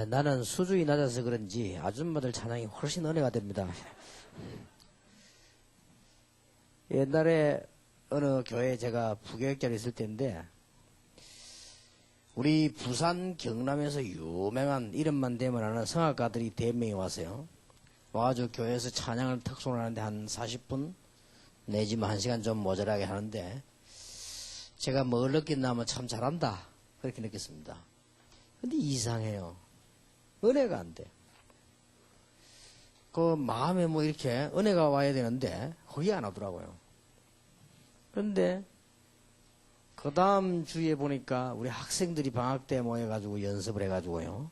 나는 수준이 낮아서 그런지 아줌마들 찬양이 훨씬 은혜가 됩니다. 옛날에 어느 교회에 제가 부교육자로 있을 때인데 우리 부산 경남에서 유명한 이름만 대면 하는 성악가들이 대명이 왔어요. 와가지고 교회에서 찬양을 특송을 하는데 한 40분 내지만 1시간 좀 모자라게 하는데 제가 뭘 느꼈나 하면 참 잘한다 그렇게 느꼈습니다. 근데 이상해요. 은혜가 안 돼. 그 마음에 뭐 이렇게 은혜가 와야 되는데 거기 안 오더라고요. 그런데 그 다음 주에 보니까 우리 학생들이 방학 때 모여가지고 연습을 해가지고요.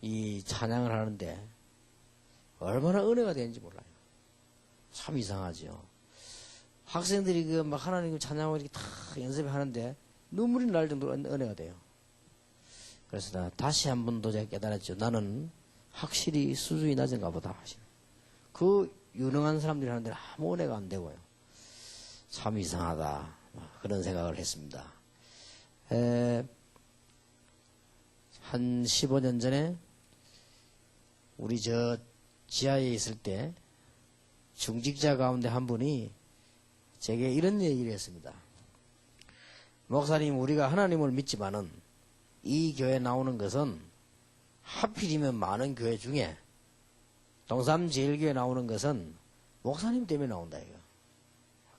이 찬양을 하는데 얼마나 은혜가 되는지 몰라요. 참 이상하죠. 학생들이 그 막 하나님 찬양하고 이렇게 다 연습하는데 눈물이 날 정도로 은혜가 돼요. 그래서 나 다시 한 번 더 제가 깨달았죠. 나는 확실히 수준이 낮은가 보다. 그 유능한 사람들이 하는데 아무 은혜가 안 되고요. 참 이상하다. 그런 생각을 했습니다. 한 15년 전에 우리 저 지하에 있을 때 중직자 가운데 한 분이 제게 이런 얘기를 했습니다. 목사님, 우리가 하나님을 믿지만은 이 교회 나오는 것은 하필이면 많은 교회 중에 동삼제일교회 나오는 것은 목사님 때문에 나온다 이거.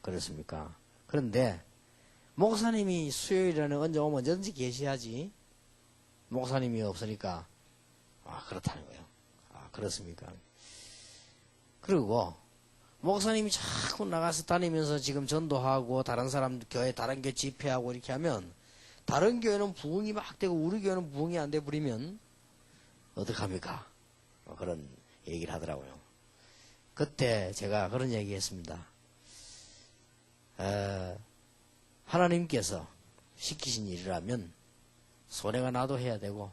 그렇습니까? 그런데 목사님이 수요일에는 언제 오면 언제든지 계셔야지 목사님이 없으니까 그렇다는 거예요. 그렇습니까? 그리고 목사님이 자꾸 나가서 다니면서 지금 전도하고 다른 사람 교회 다른 교회 집회하고 이렇게 하면 다른 교회는 부흥이 막 되고 우리 교회는 부흥이 안 돼 버리면 어떡합니까? 그런 얘기를 하더라고요. 그때 제가 그런 얘기 했습니다. 하나님께서 시키신 일이라면 손해가 나도 해야 되고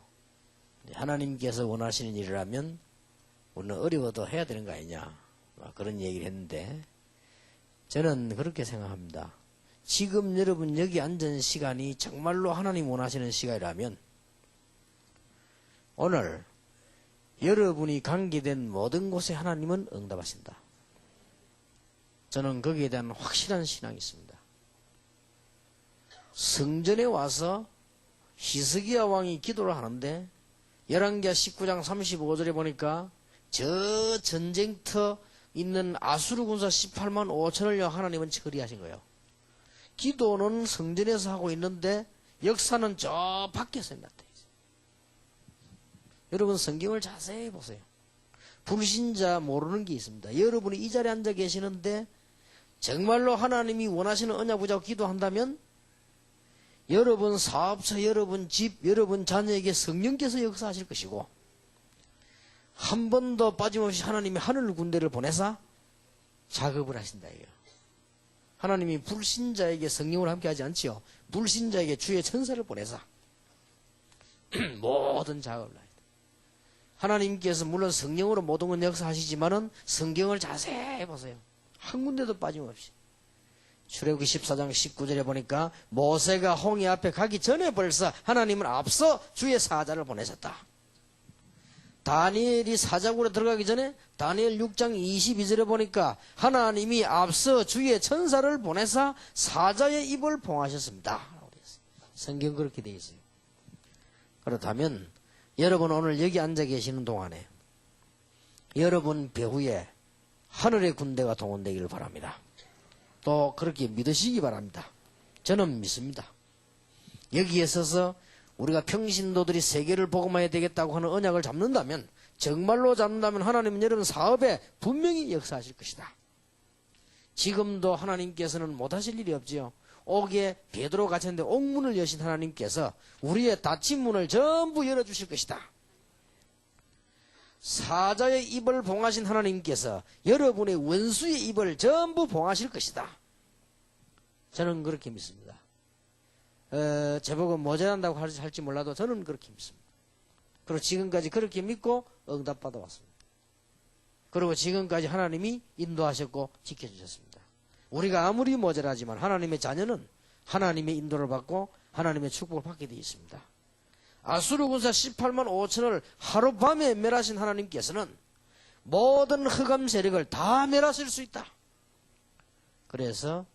하나님께서 원하시는 일이라면 우리는 어려워도 해야 되는 거 아니냐 그런 얘기를 했는데 저는 그렇게 생각합니다. 지금 여러분 여기 앉은 시간이 정말로 하나님 원하시는 시간이라면 오늘 여러분이 관계된 모든 곳에 하나님은 응답하신다. 저는 거기에 대한 확실한 신앙이 있습니다. 성전에 와서 히스기야 왕이 기도를 하는데 열왕기하 19장 35절에 보니까 저 전쟁터 있는 아수르 군사 18만 5천을요 하나님은 처리하신 거예요. 기도는 성전에서 하고 있는데 역사는 저 밖에서 나타나 있어요. 여러분 성경을 자세히 보세요. 불신자 모르는 게 있습니다. 여러분이 이 자리에 앉아 계시는데 정말로 하나님이 원하시는 언약 붙잡고 기도한다면 여러분 사업처, 여러분 집, 여러분 자녀에게 성령께서 역사하실 것이고 한 번도 빠짐없이 하나님이 하늘 군대를 보내사 작업을 하신다 이거예요. 하나님이 불신자에게 성령을 함께 하지 않지요. 불신자에게 주의 천사를 보내사 모든 작업을 해야 돼. 하나님께서 물론 성령으로 모든 건 역사하시지만은 성경을 자세히 보세요. 한 군데도 빠짐없이. 출애굽기 14장 19절에 보니까 모세가 홍해 앞에 가기 전에 벌써 하나님은 앞서 주의 사자를 보내셨다. 다니엘이 사자굴에 들어가기 전에 다니엘 6장 22절에 보니까 하나님이 앞서 주의 천사를 보내사 사자의 입을 봉하셨습니다. 성경 그렇게 되어 있어요. 그렇다면 여러분 오늘 여기 앉아 계시는 동안에 여러분 배후에 하늘의 군대가 동원되기를 바랍니다. 또 그렇게 믿으시기 바랍니다. 저는 믿습니다. 여기에 서서 우리가 평신도들이 세계를 복음해야 되겠다고 하는 언약을 잡는다면 정말로 잡는다면 하나님은 여러분 사업에 분명히 역사하실 것이다. 지금도 하나님께서는 못하실 일이 없지요. 옥에 베드로 갇혔는데 옥문을 여신 하나님께서 우리의 닫힌 문을 전부 열어주실 것이다. 사자의 입을 봉하신 하나님께서 여러분의 원수의 입을 전부 봉하실 것이다. 저는 그렇게 믿습니다. 제복은 모자란다고 할지 몰라도 저는 그렇게 믿습니다. 그리고 지금까지 그렇게 믿고 응답받아 왔습니다. 그리고 지금까지 하나님이 인도하셨고 지켜주셨습니다. 우리가 아무리 모자라지만 하나님의 자녀는 하나님의 인도를 받고 하나님의 축복을 받게 되어 있습니다. 아수르 군사 18만 5천을 하룻밤에 멸하신 하나님께서는 모든 흑암 세력을 다 멸하실 수 있다. 그래서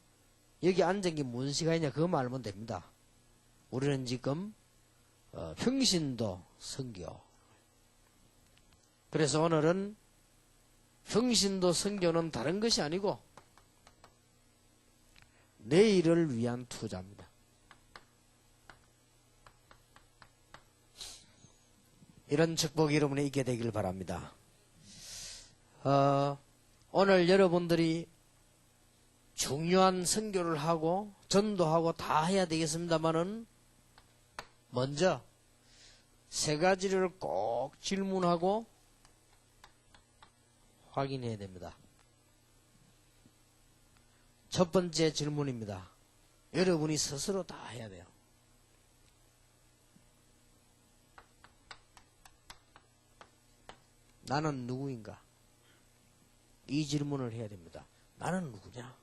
여기 앉은 게 뭔 시간이냐 그거 알면 됩니다. 우리는 지금 평신도 선교. 그래서 오늘은 평신도 선교는 다른 것이 아니고 내일을 위한 투자입니다. 이런 축복이 여러분에 있게 되길 바랍니다. 오늘 여러분들이 중요한 선교를 하고 전도하고 다 해야 되겠습니다만은 먼저 세 가지를 꼭 질문하고 확인해야 됩니다. 첫 번째 질문입니다. 여러분이 스스로 다 해야 돼요. 나는 누구인가? 이 질문을 해야 됩니다. 나는 누구냐?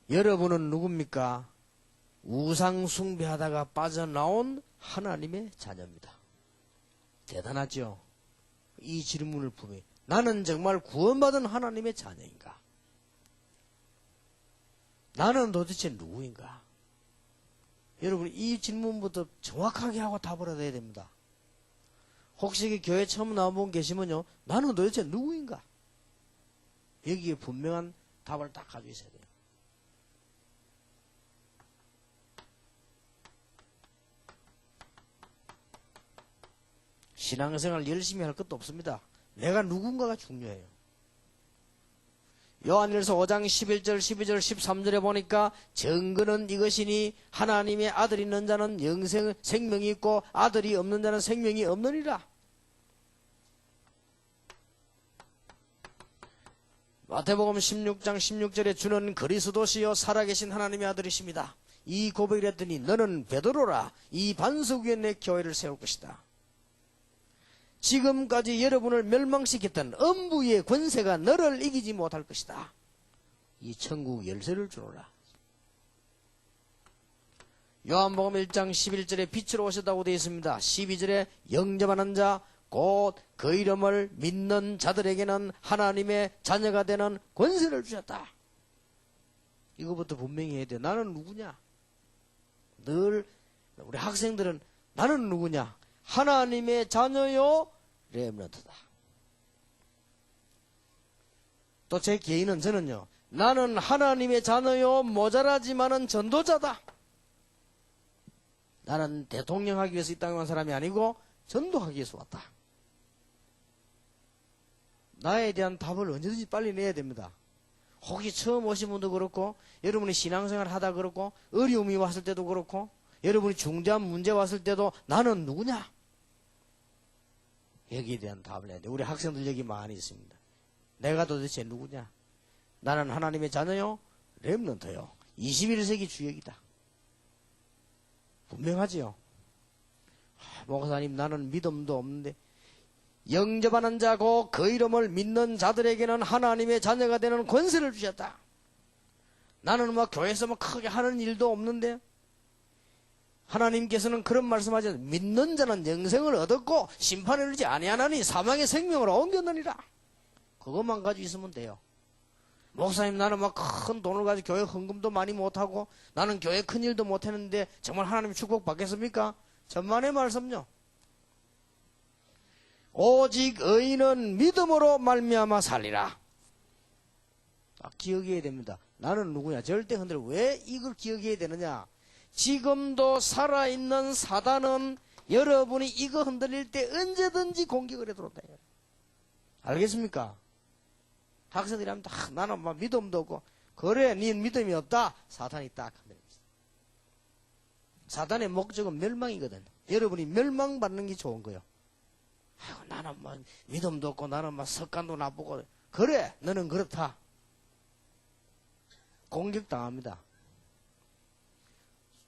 여러분은 누굽니까? 우상 숭배하다가 빠져나온 하나님의 자녀입니다. 대단하죠? 이 질문을 보면 나는 정말 구원받은 하나님의 자녀인가? 나는 도대체 누구인가? 여러분 이 질문부터 정확하게 하고 답을 해야 됩니다. 혹시 교회 처음 나온 분 계시면요, 나는 도대체 누구인가? 여기에 분명한 답을 딱 가지고 있어야 돼요. 신앙생활 열심히 할 것도 없습니다. 내가 누군가가 중요해요. 요한일서 5장 11절, 12절, 13절에 보니까 증거는 이것이니 하나님의 아들이 있는 자는 생명이 있고 아들이 없는 자는 생명이 없느니라. 마태복음 16장 16절에 주는 그리스도시요 살아계신 하나님의 아들이십니다. 이 고백을 했더니 너는 베드로라. 이 반석 위에 내 교회를 세울 것이다. 지금까지 여러분을 멸망시켰던 음부의 권세가 너를 이기지 못할 것이다. 이 천국 열쇠를 주노라. 요한복음 1장 11절에 빛으로 오셨다고 되어 있습니다. 12절에 영접하는 자 곧 그 이름을 믿는 자들에게는 하나님의 자녀가 되는 권세를 주셨다. 이거부터 분명히 해야 돼. 나는 누구냐? 늘 우리 학생들은 나는 누구냐? 하나님의 자녀요 렘넌트다. 또 제 개인은 저는요, 나는 하나님의 자녀요 모자라지만은 전도자다. 나는 대통령 하기 위해서 이 땅에 온 사람이 아니고 전도하기 위해서 왔다. 나에 대한 답을 언제든지 빨리 내야 됩니다. 혹시 처음 오신 분도 그렇고 여러분이 신앙생활 하다 그렇고 어려움이 왔을 때도 그렇고 여러분이 중대한 문제 왔을 때도 나는 누구냐? 여기에 대한 답을 해야 돼. 우리 학생들 여기 많이 있습니다. 내가 도대체 누구냐? 나는 하나님의 자녀요, 렘넌트요. 21세기 주역이다. 분명하지요? 목사님 나는 믿음도 없는데 영접하는 자고 그 이름을 믿는 자들에게는 하나님의 자녀가 되는 권세를 주셨다. 나는 교회에서 크게 하는 일도 없는데 하나님께서는 그런 말씀하셨는데 믿는 자는 영생을 얻었고 심판에 이르지 아니하나니 사망의 생명으로 옮겼느니라. 그것만 가지고 있으면 돼요. 목사님 나는 큰 돈을 가지고 교회 헌금도 많이 못하고 나는 교회 큰 일도 못했는데 정말 하나님 축복 받겠습니까? 천만의 말씀요. 오직 의인은 믿음으로 말미암아 살리라. 기억해야 됩니다. 나는 누구냐? 절대 흔들어. 왜 이걸 기억해야 되느냐? 지금도 살아있는 사단은 여러분이 이거 흔들릴 때 언제든지 공격을 해 들어온다. 알겠습니까? 학생들이 하면 나는 믿음도 없고 그래 네 믿음이 없다. 사탄이 딱 흔들립니다. 사단의 목적은 멸망이거든. 여러분이 멸망받는 게 좋은 거예요. 아이고, 나는 믿음도 없고 나는 석간도 나쁘고 그래 너는 그렇다. 공격당합니다.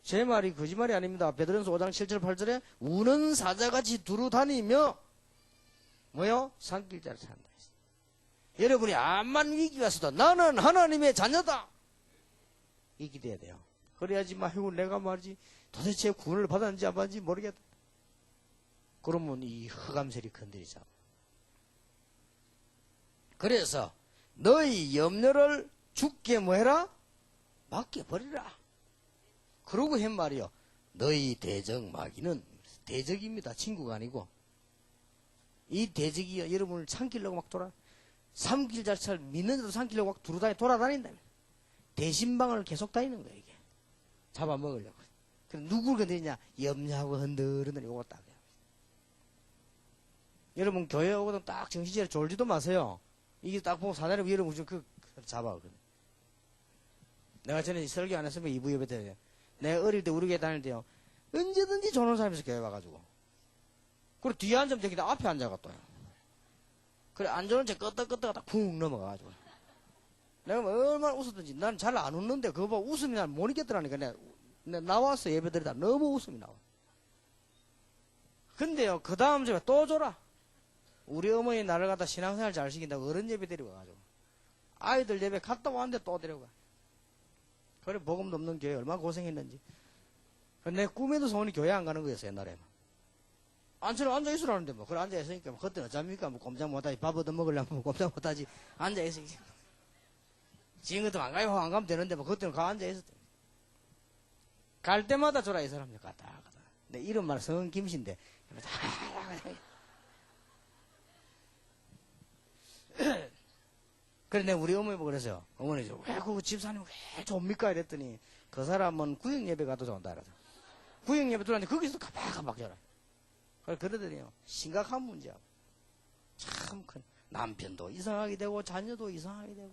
제 말이 거짓말이 아닙니다. 베드로전서 5장 7절 8절에 우는 사자같이 두루 다니며 뭐요? 산길자를 찾는다. 여러분이 암만 위기가 왔어도 나는 하나님의 자녀다. 이 기대해야 돼요. 그래야지 말고 내가 말이지 도대체 구원을 받았는지 안 받았는지 모르겠다. 그러면 이 흑암셀이 건드리잖아. 그래서 너희 염려를 죽게 뭐해라? 맡겨버리라. 그러고 한 말이요. 너희 대적 마귀는 대적입니다. 친구가 아니고. 이 대적이 여러분을 삼키려고 막 삼킬 자체를 믿는데도 삼키려고 막 돌아다닌다. 대신방을 계속 다니는 거예요, 이게. 잡아먹으려고. 그럼 누구를 건드리냐? 염려하고 흔들흔들 요거 딱. 여러분, 교회 오거든 딱 정신차려 졸지도 마세요. 이게 딱 보고 사다리 위로 무조건 잡아. 내가 전에 설교 안 했으면 2부 예배 때, 내가 어릴 때 우리 교회 다닐 때요. 언제든지 좋은 사람에서 교회 와가지고. 그리고 뒤에 앉으면 되기다 앞에 앉아갔더요. 그래, 안 좋은 채 끄떡끄떡 하다 쿵 넘어가가지고. 내가 얼마나 웃었던지. 난 잘 안 웃는데, 그거 보고 웃음이 난 못 이겼더라니까. 내가 나와서 예배 드리다 너무 웃음이 나와. 근데요, 그 다음 주에 또 줘라. 우리 어머니 나를 갖다 신앙생활 잘 시킨다고 어른 예배 데리고 가가지고. 아이들 예배 갔다 왔는데 또 데려가. 그래, 복음도 없는 교회 얼마나 고생했는지. 내 꿈에도 소원이 교회 안 가는 거였어, 옛날에. 앉아있으라는데 뭐. 그래, 앉아있으니까 뭐, 그때는 어쩝니까? 뭐, 꼼짝 못하지. 밥 얻어 먹으려면 뭐 꼼짝 못하지. 앉아있으니까. 지금 같으면 안 가요? 안 가면 되는데 뭐, 그때는 가 앉아있었대. 갈 때마다 줘라, 이 사람들. 갔다. 내 이름 말 성은 김씨인데. 그래, 내가 우리 어머니 보고 그랬어요. 어머니, 왜 그 집사님 왜 좋습니까? 이랬더니, 그 사람은 구역예배 가도 좋은다. 그러죠. 구역예배 들어왔는데 거기서 가박가박 져라. 그래, 그러더니요. 심각한 문제야. 참 큰. 남편도 이상하게 되고, 자녀도 이상하게 되고,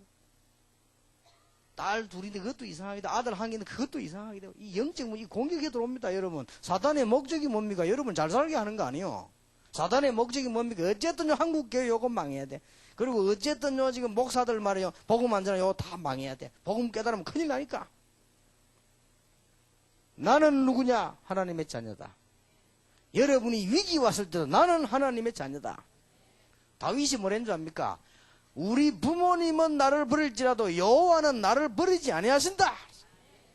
딸 둘인데 그것도 이상하게 되고, 아들 한 개인데 그것도 이상하게 되고, 이 영적, 이 공격이 들어옵니다, 여러분. 사단의 목적이 뭡니까? 여러분 잘 살게 하는 거 아니요. 사단의 목적이 뭡니까? 어쨌든 한국교회 요건 망해야 돼. 그리고 어쨌든 지금 목사들 말이요. 복음 안 전하 요거 다 망해야 돼. 복음 깨달으면 큰일 나니까. 나는 누구냐? 하나님의 자녀다. 여러분이 위기 왔을 때도 나는 하나님의 자녀다. 다윗이 뭐랬는 줄 압니까? 우리 부모님은 나를 버릴지라도 여호와는 나를 버리지 아니하신다.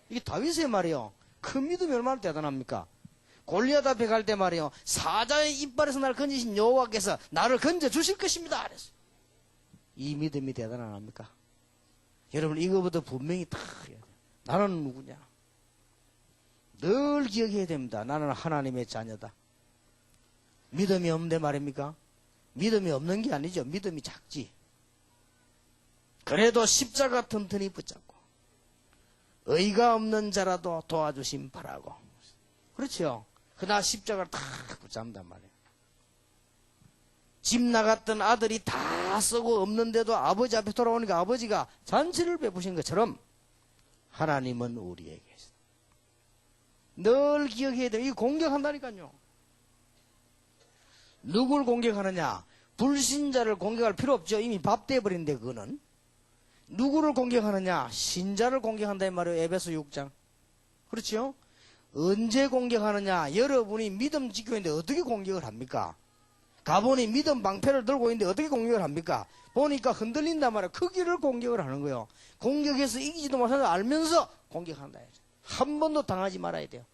이게 다윗의 말이요. 그 믿음이 얼마나 대단합니까? 골리앗 앞에 갈 때 말이요. 사자의 이빨에서 나를 건지신 여호와께서 나를 건져 주실 것입니다. 그랬어요. 이 믿음이 대단 안 합니까? 여러분, 이거부터 분명히 다 해야 돼요. 나는 누구냐? 늘 기억해야 됩니다. 나는 하나님의 자녀다. 믿음이 없는데 말입니까? 믿음이 없는 게 아니죠. 믿음이 작지. 그래도 십자가 튼튼히 붙잡고 의가 없는 자라도 도와주심 바라고. 그렇죠. 그러나 십자가를 다 붙잡는단 말이에요. 집 나갔던 아들이 다 쓰고 없는데도 아버지 앞에 돌아오니까 아버지가 잔치를 베푸신 것처럼 하나님은 우리에게 늘 기억해야 돼요. 이거 공격한다니까요. 누굴 공격하느냐? 불신자를 공격할 필요 없죠. 이미 밥돼버린데 그거는. 누구를 공격하느냐? 신자를 공격한다 이 말이에요. 에베소 6장. 그렇죠? 언제 공격하느냐? 여러분이 믿음 지키고 있는데 어떻게 공격을 합니까? 가보니 믿음 방패를 들고 있는데 어떻게 공격을 합니까? 보니까 흔들린단 말이에요. 그 길을 공격을 하는 거예요. 공격해서 이기지도 못하는 걸 알면서 공격한다. 한 번도 당하지 말아야 돼요.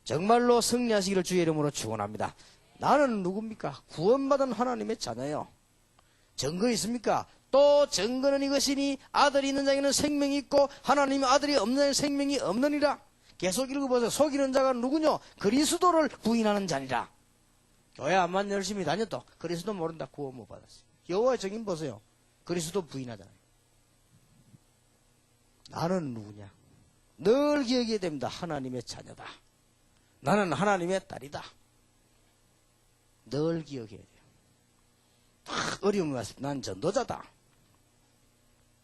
정말로 승리하시기를 주의 이름으로 축원합니다. 나는 누굽니까? 구원받은 하나님의 자녀요. 증거 있습니까? 또 증거는 이것이니 아들이 있는 자에게는 생명이 있고 하나님의 아들이 없는 자에게는 생명이 없느니라. 계속 읽어보세요. 속이는 자가 누구냐? 그리스도를 부인하는 자니라. 교회 안만 열심히 다녔다. 그리스도 모른다. 구원 못 받았어요. 여호와의 증인 보세요. 그리스도 부인하잖아요. 나는 누구냐? 늘 기억해야 됩니다. 하나님의 자녀다. 나는 하나님의 딸이다. 늘 기억해야 돼요. 딱 어려움이 왔을 때 난 전도자다.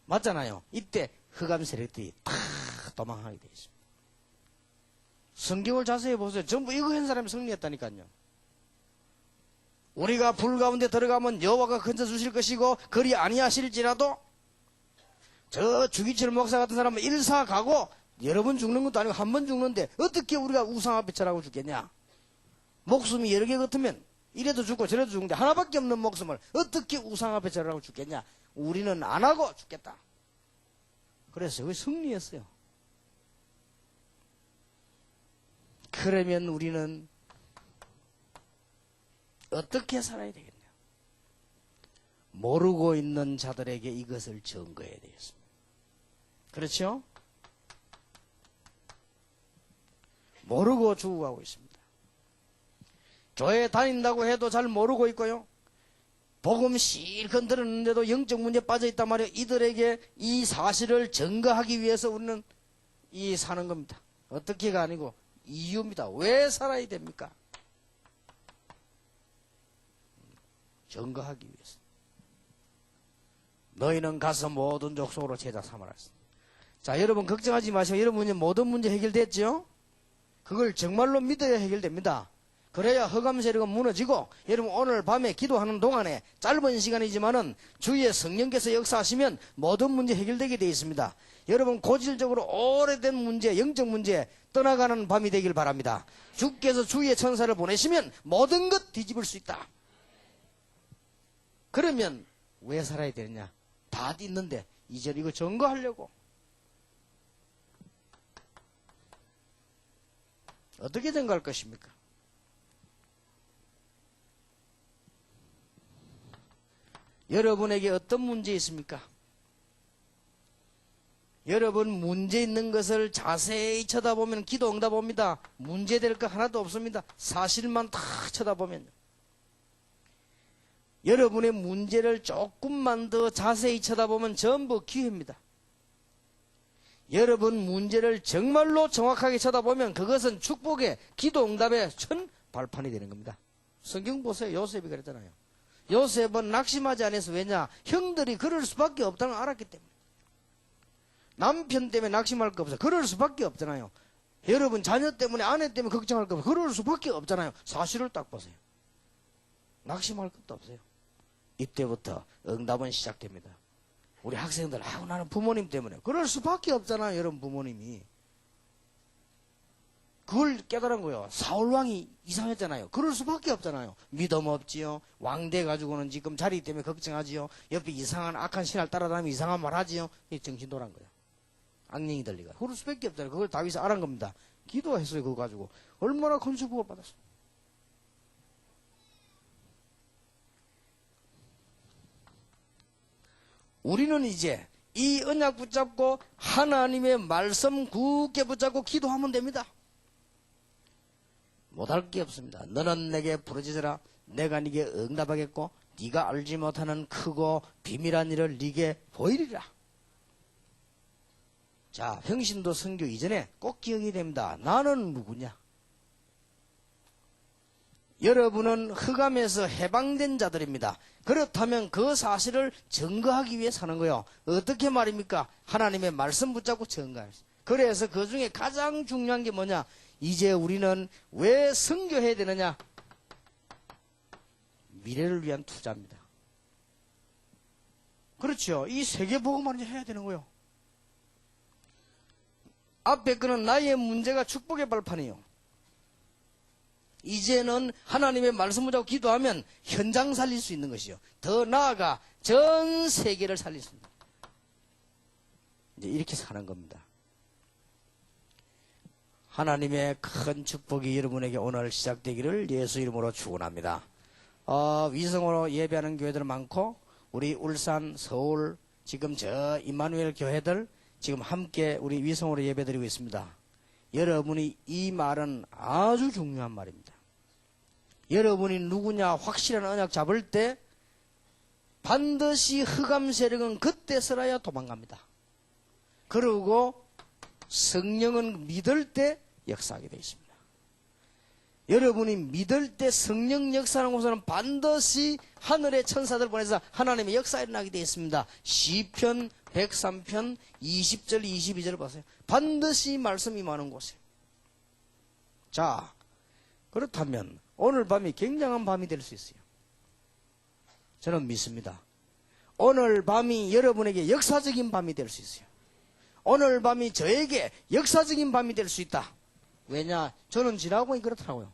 맞잖아요. 이때 흑암 세력들이 다 도망하게 되어 있습니다. 성경을 자세히 보세요. 전부 이거 한 사람이 승리했다니까요. 우리가 불 가운데 들어가면 여호와가 건져주실 것이고 그리 아니하실지라도 저 주기철 목사 같은 사람은 일사 가고 여러 번 죽는 것도 아니고 한 번 죽는데 어떻게 우리가 우상 앞에 절하고 죽겠냐? 목숨이 여러 개 같으면 이래도 죽고 저래도 죽는데 하나밖에 없는 목숨을 어떻게 우상 앞에 절하고 죽겠냐? 우리는 안 하고 죽겠다. 그래서 그 승리했어요. 그러면 우리는 어떻게 살아야 되겠냐? 모르고 있는 자들에게 이것을 증거해야 되겠습니다. 그렇죠? 모르고 죽어가고 있습니다. 교회 다닌다고 해도 잘 모르고 있고요. 복음 실컷 들었는데도 영적 문제에 빠져있단 말이에요. 이들에게 이 사실을 증거하기 위해서 우리는 사는 겁니다. 어떻게가 아니고 이유입니다. 왜 살아야 됩니까? 증거하기 위해서. 너희는 가서 모든 족속으로 제자 삼아라. 자, 여러분 걱정하지 마시고 여러분 모든 문제 해결됐죠? 그걸 정말로 믿어야 해결됩니다. 그래야 흑암 세력은 무너지고 여러분 오늘 밤에 기도하는 동안에 짧은 시간이지만은 주의 성령께서 역사하시면 모든 문제 해결되게 되어 있습니다. 여러분 고질적으로 오래된 문제, 영적 문제 떠나가는 밤이 되길 바랍니다. 주께서 주의 천사를 보내시면 모든 것 뒤집을 수 있다. 그러면 왜 살아야 되느냐? 다 있는데 이제 이거 증거하려고. 어떻게 증거할 것입니까? 여러분에게 어떤 문제 있습니까? 여러분 문제 있는 것을 자세히 쳐다보면 기도 응답합니다. 문제될 거 하나도 없습니다. 사실만 다 쳐다보면. 여러분의 문제를 조금만 더 자세히 쳐다보면 전부 기회입니다. 여러분 문제를 정말로 정확하게 쳐다보면 그것은 축복의 기도 응답의 첫 발판이 되는 겁니다. 성경 보세요. 요셉이 그랬잖아요. 요셉은 낙심하지 않아서 왜냐? 형들이 그럴 수밖에 없다는 걸 알았기 때문에. 남편 때문에 낙심할 거 없어요. 그럴 수밖에 없잖아요. 여러분 자녀 때문에 아내 때문에 걱정할 거 없어요. 그럴 수밖에 없잖아요. 사실을 딱 보세요. 낙심할 것도 없어요. 이때부터 응답은 시작됩니다. 우리 학생들 나는 부모님 때문에 그럴 수밖에 없잖아요. 여러분 부모님이. 그걸 깨달은 거예요. 사울왕이 이상했잖아요. 그럴 수밖에 없잖아요. 믿음 없지요. 왕대 가지고는 지금 자리 때문에 걱정하지요. 옆에 이상한 악한 신을 따라다니면 이상한 말 하지요. 정신 돌아간 거예요. 악령이 들리가. 그럴 수밖에 없잖아요. 그걸 다윗이 알은 겁니다. 기도했어요. 그거 가지고. 얼마나 큰 축복을 받았어요. 우리는 이제 이 언약 붙잡고 하나님의 말씀 굳게 붙잡고 기도하면 됩니다. 못할 게 없습니다. 너는 내게 부르짖으라. 내가 네게 응답하겠고 네가 알지 못하는 크고 비밀한 일을 네게 보이리라. 자, 평신도 선교 이전에 꼭 기억이 됩니다. 나는 누구냐? 여러분은 흑암에서 해방된 자들입니다. 그렇다면 그 사실을 증거하기 위해 사는 거예요. 어떻게 말입니까? 하나님의 말씀 붙잡고 증거해요. 그래서 그 중에 가장 중요한 게 뭐냐? 이제 우리는 왜 선교해야 되느냐? 미래를 위한 투자입니다. 그렇죠. 이 세계복음을 해야 되는 거예요. 앞에 거는 나의 문제가 축복의 발판이에요. 이제는 하나님의 말씀 붙잡고 기도하면 현장 살릴 수 있는 것이요. 더 나아가 전 세계를 살릴 수 있는 거예요. 이제 이렇게 사는 겁니다. 하나님의 큰 축복이 여러분에게 오늘 시작되기를 예수 이름으로 축원합니다. 위성으로 예배하는 교회들 많고 우리 울산, 서울, 지금 저 임마누엘 교회들 지금 함께 우리 위성으로 예배드리고 있습니다. 여러분이 이 말은 아주 중요한 말입니다. 여러분이 누구냐 확실한 언약 잡을 때 반드시 흑암 세력은 그때 서라야 도망갑니다. 그리고 성령은 믿을 때 역사하게 되어 있습니다. 여러분이 믿을 때 성령 역사하는 곳에는 반드시 하늘의 천사들 보내서 하나님의 역사가 일어나게 되어 있습니다. 시편 103편 20절 22절 보세요. 반드시 말씀이 많은 곳에. 자, 그렇다면 오늘 밤이 굉장한 밤이 될 수 있어요. 저는 믿습니다. 오늘 밤이 여러분에게 역사적인 밤이 될 수 있어요. 오늘 밤이 저에게 역사적인 밤이 될 수 있다. 왜냐? 저는 지나고 보니 그렇더라고요.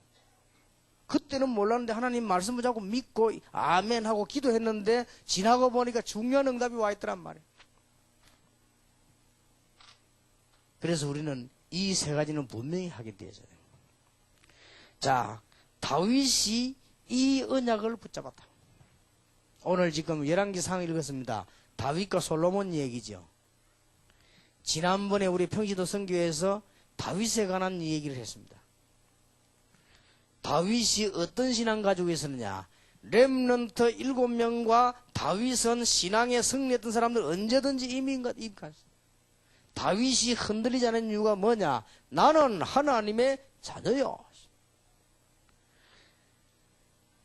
그때는 몰랐는데 하나님 말씀 붙잡고 믿고 아멘 하고 기도했는데 지나고 보니까 중요한 응답이 와 있더란 말이에요. 그래서 우리는 이 세 가지는 분명히 하게 되어져요. 자, 다윗이 이 언약을 붙잡았다. 오늘 지금 열왕기상 읽었습니다. 다윗과 솔로몬 얘기죠. 지난번에 우리 평시도 선교에서 다윗에 관한 얘기를 했습니다. 다윗이 어떤 신앙 가지고 있었느냐. 렘넌트 7명과 다윗은 신앙에 승리했던 사람들 언제든지 임했습니다. 다윗이 흔들리지 않은 이유가 뭐냐. 나는 하나님의 자녀요.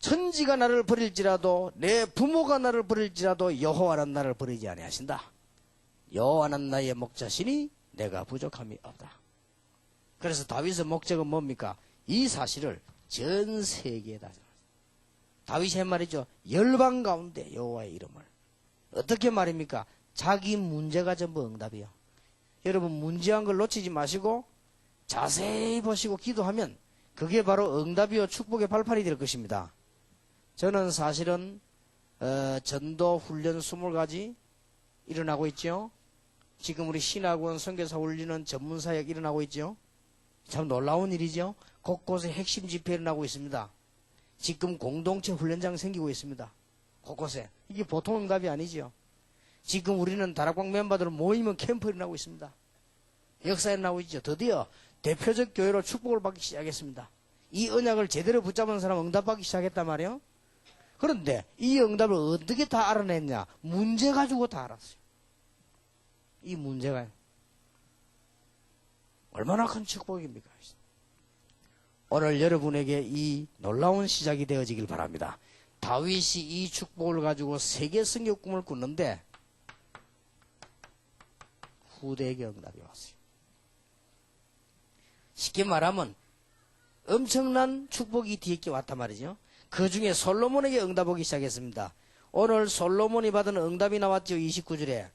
천지가 나를 버릴지라도 내 부모가 나를 버릴지라도 여호와는 나를 버리지 아니하신다. 여호와는 나의 목자시니 내가 부족함이 없다. 그래서 다윗의 목적은 뭡니까? 이 사실을 전 세계에다 다윗이 말이죠. 열방 가운데 여호와의 이름을 어떻게 말입니까? 자기 문제가 전부 응답이요. 여러분 문제한 걸 놓치지 마시고 자세히 보시고 기도하면 그게 바로 응답이요 축복의 발판이 될 것입니다. 저는 사실은 전도 훈련 20가지 일어나고 있죠. 지금 우리 신학원 선교사 훈련은 전문사역 일어나고 있죠. 참 놀라운 일이죠. 곳곳에 핵심 집회 일어나고 있습니다. 지금 공동체 훈련장 생기고 있습니다. 곳곳에. 이게 보통 응답이 아니죠. 지금 우리는 다락방 멤버들 모이면 캠프 일어나고 있습니다. 역사에 일어나고 있죠. 드디어 대표적 교회로 축복을 받기 시작했습니다. 이 언약을 제대로 붙잡은 사람은 응답받기 시작했단 말이에요. 그런데 이 응답을 어떻게 다 알아냈냐? 문제 가지고 다 알았어요. 이 문제가 얼마나 큰 축복입니까? 오늘 여러분에게 이 놀라운 시작이 되어지길 바랍니다. 다윗이 이 축복을 가지고 세계 성교 꿈을 꾸는데 후대에게 응답이 왔어요. 쉽게 말하면 엄청난 축복이 뒤에 왔단 말이죠. 그 중에 솔로몬에게 응답 오기 시작했습니다. 오늘 솔로몬이 받은 응답이 나왔죠. 29절에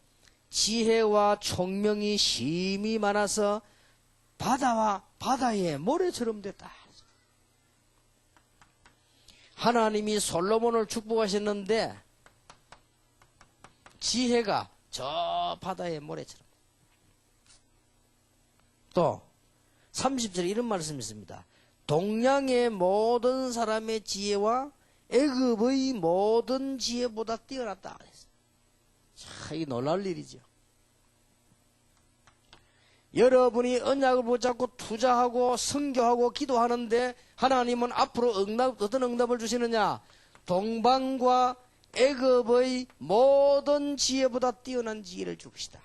지혜와 총명이 심히 많아서 바다에 모래처럼 됐다. 하나님이 솔로몬을 축복하셨는데 지혜가 저 바다의 모래처럼. 또 30절에 이런 말씀이 있습니다. 동양의 모든 사람의 지혜와 애굽의 모든 지혜보다 뛰어났다. 참, 이 놀랄 일이죠. 여러분이 언약을 붙잡고 투자하고 선교하고 기도하는데 하나님은 앞으로 어떤 응답을 주시느냐? 동방과 애굽의 모든 지혜보다 뛰어난 지혜를 주시다.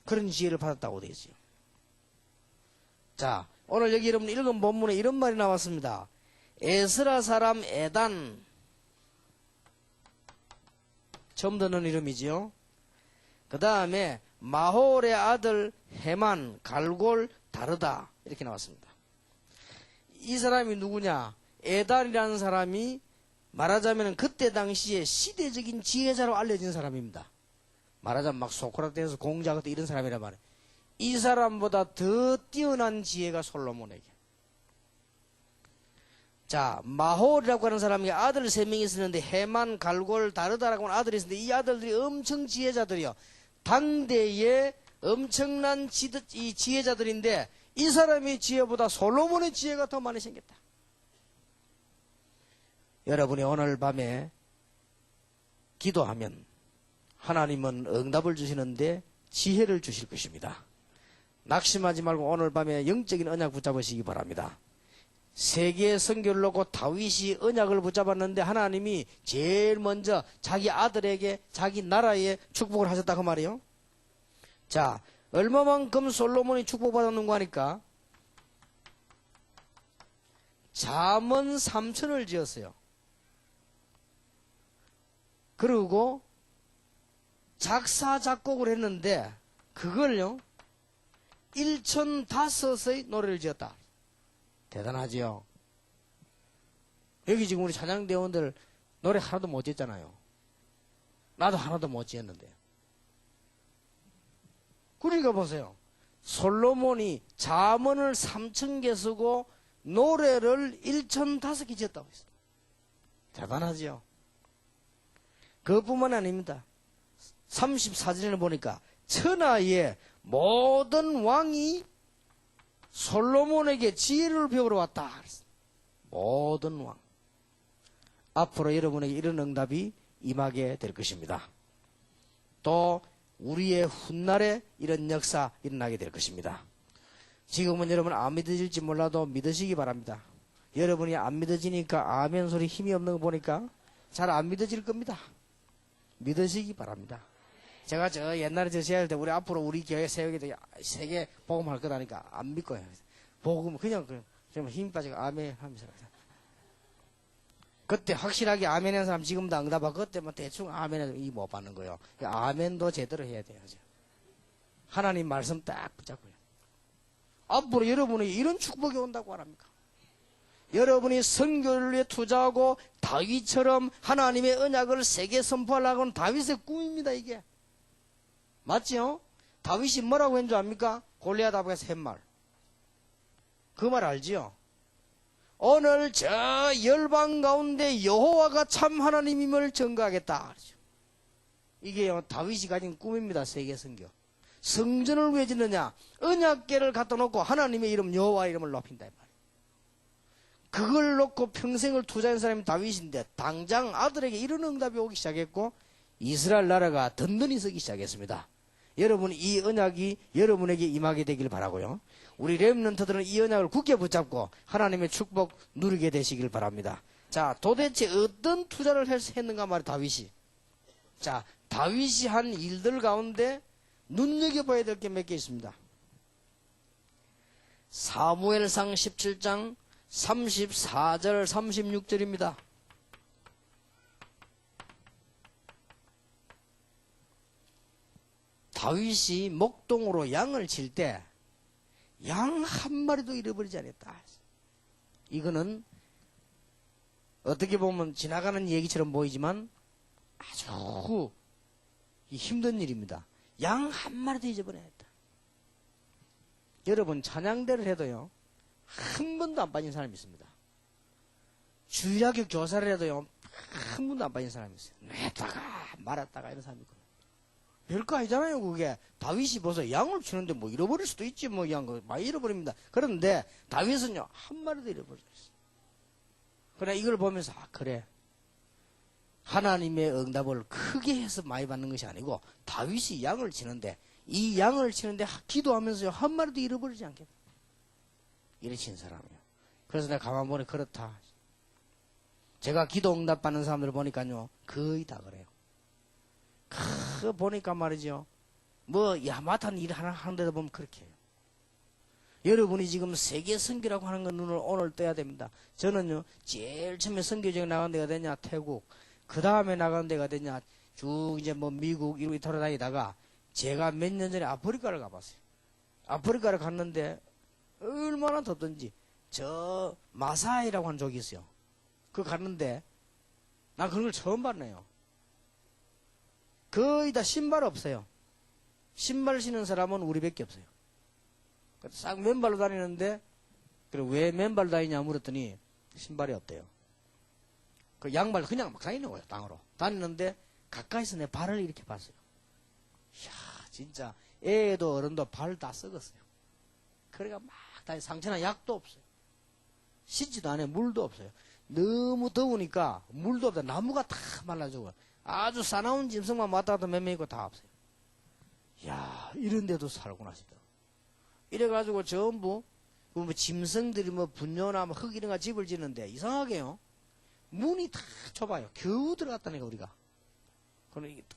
그런 지혜를 받았다고 되어 있어요. 자, 오늘 여기 여러분 읽은 본문에 이런 말이 나왔습니다. 에스라 사람 에단, 처음 듣는 이름이지요. 그 다음에 마홀의 아들 헤만, 갈골, 다르다 이렇게 나왔습니다. 이 사람이 누구냐? 에단이라는 사람이 말하자면 그때 당시에 시대적인 지혜자로 알려진 사람입니다. 말하자면 막 소크라테스, 공자 같은 이런 사람이란 말이에요. 이 사람보다 더 뛰어난 지혜가 솔로몬에게. 자, 마홀이라고 하는 사람이 아들 3명이 있었는데 헤만, 갈골, 다르다라고 하는 아들이 있었는데 이 아들들이 엄청 지혜자들이요. 당대의 엄청난 이 지혜자들인데 이 사람의 지혜보다 솔로몬의 지혜가 더 많이 생겼다. 여러분이 오늘 밤에 기도하면 하나님은 응답을 주시는데 지혜를 주실 것입니다. 낙심하지 말고 오늘 밤에 영적인 언약 붙잡으시기 바랍니다. 세계의 선교를 놓고 다윗이 언약을 붙잡았는데 하나님이 제일 먼저 자기 아들에게 자기 나라에 축복을 하셨다 그 말이에요. 자, 얼마만큼 솔로몬이 축복받았는가 하니까 잠언 3천을 지었어요. 그리고 작사 작곡을 했는데 그걸요 1005의 노래를 지었다. 대단하지요. 여기 지금 우리 찬양대원들 노래 하나도 못 지었잖아요. 나도 하나도 못 지었는데. 그러니까 보세요. 솔로몬이 잠언을 3000개 쓰고 노래를 1005개 지었다고 했어요. 대단하지요. 그것뿐만 아닙니다. 34절을 보니까 천하의 모든 왕이 솔로몬에게 지혜를 배우러 왔다. 모든 왕. 앞으로 여러분에게 이런 응답이 임하게 될 것입니다. 또 우리의 훗날에 이런 역사 일어나게 될 것입니다. 지금은 여러분 안 믿어질지 몰라도 믿으시기 바랍니다. 여러분이 안 믿어지니까 아멘 소리 힘이 없는 거 보니까 잘 안 믿어질 겁니다. 믿으시기 바랍니다. 제가 저 옛날에 저 제할 때 우리 앞으로 우리 교회 세우게 세계 복음할 거다니까 안 믿고요. 복음 그냥 힘 빠지고 아멘 하면서 그때 확실하게 아멘 하는 사람 지금도 안 응답하고 그때만 대충 아멘 해도 이 못 받는 거예요. 아멘도 제대로 해야 돼요. 하나님 말씀 딱 붙잡고요. 앞으로 여러분이 이런 축복이 온다고 하랍니까? 여러분이 선교를 위해 투자하고 다윗처럼 하나님의 언약을 세계 선포하려고 하는 다윗의 꿈입니다. 이게 맞지요? 다윗이 뭐라고 했는 줄 압니까? 골리앗 앞에 셋말 그 말 알지요? 오늘 저 열방 가운데 여호와가 참 하나님임을 증거하겠다. 이게 다윗이 가진 꿈입니다. 세계 선교. 성전을 왜 짓느냐? 언약궤를 갖다 놓고 하나님의 이름 여호와 이름을 높인다. 그걸 놓고 평생을 투자한 사람이 다윗인데 당장 아들에게 이런 응답이 오기 시작했고 이스라엘 나라가 든든히 서기 시작했습니다. 여러분 이 언약이 여러분에게 임하게 되길 바라고요. 우리 렘넌트들은 이 언약을 굳게 붙잡고 하나님의 축복 누리게 되시길 바랍니다. 자, 도대체 어떤 투자를 했는가 말이에요. 다윗이. 자, 다윗이 한 일들 가운데 눈여겨봐야 될 게 몇 개 있습니다. 사무엘상 17장 34절 36절입니다. 다윗이 목동으로 양을 칠 때 양 한 마리도 잃어버리지 않았다. 이거는 어떻게 보면 지나가는 얘기처럼 보이지만 아주 힘든 일입니다. 양 한 마리도 잊어버렸다. 여러분 찬양대를 해도요 한 번도 안 빠진 사람이 있습니다. 주일학교 교사를 해도요 한 번도 안 빠진 사람이 있어요. 냈다가 말았다가 이런 사람이 있거든요. 별거 아니잖아요. 그게 다윗이 벌써 양을 치는데 뭐 잃어버릴 수도 있지 뭐 양 많이 잃어버립니다. 그런데 다윗은요 한 마리도 잃어버렸어요. 그래 이걸 보면서 아 그래 하나님의 응답을 크게 해서 많이 받는 것이 아니고 다윗이 양을 치는데 이 양을 치는데 기도하면서요 한 마리도 잃어버리지 않겠다. 이래 친 사람이에요. 그래서 내가 가만 보니 그렇다. 제가 기도 응답 받는 사람들 보니까요 거의 다 그래요. 보니까 말이죠. 뭐 야마탄 일 하나 하는데도 보면 그렇게 해요. 여러분이 지금 세계 선교라고 하는 건 눈을 오늘 떠야 됩니다. 저는요 제일 처음에 선교지에 나간 데가 되냐 태국, 그 다음에 나간 데가 되냐 쭉 이제 뭐 미국 이렇게 돌아다니다가 제가 몇 년 전에 아프리카를 가봤어요. 아프리카를 갔는데 얼마나 덥던지 저 마사이라고 하는 족이 있어요. 그거 갔는데 난 그런 걸 처음 봤네요. 거의 다 신발 없어요. 신발 신는 사람은 우리밖에 없어요. 싹 맨발로 다니는데 그래 왜 맨발로 다니냐 물었더니 신발이 없대요. 그 양발 그냥 막 다니는 거예요. 땅으로 다니는데 가까이서 내 발을 이렇게 봤어요. 이야 진짜 애도 어른도 발 다 썩었어요. 그래가 막 다니 상처나 약도 없어요. 씻지도 않아요. 물도 없어요. 너무 더우니까 물도 없다. 나무가 다 말라지고 아주 사나운 짐승만 왔다 갔다 매매이고 다 없어요. 이야 이런 데도 살구나 싶다. 이래가지고 전부 뭐 짐승들이 뭐 분뇨나 뭐 흙 이런 거 집을 짓는데 이상하게요 문이 다 좁아요. 겨우 들어갔다니까 우리가.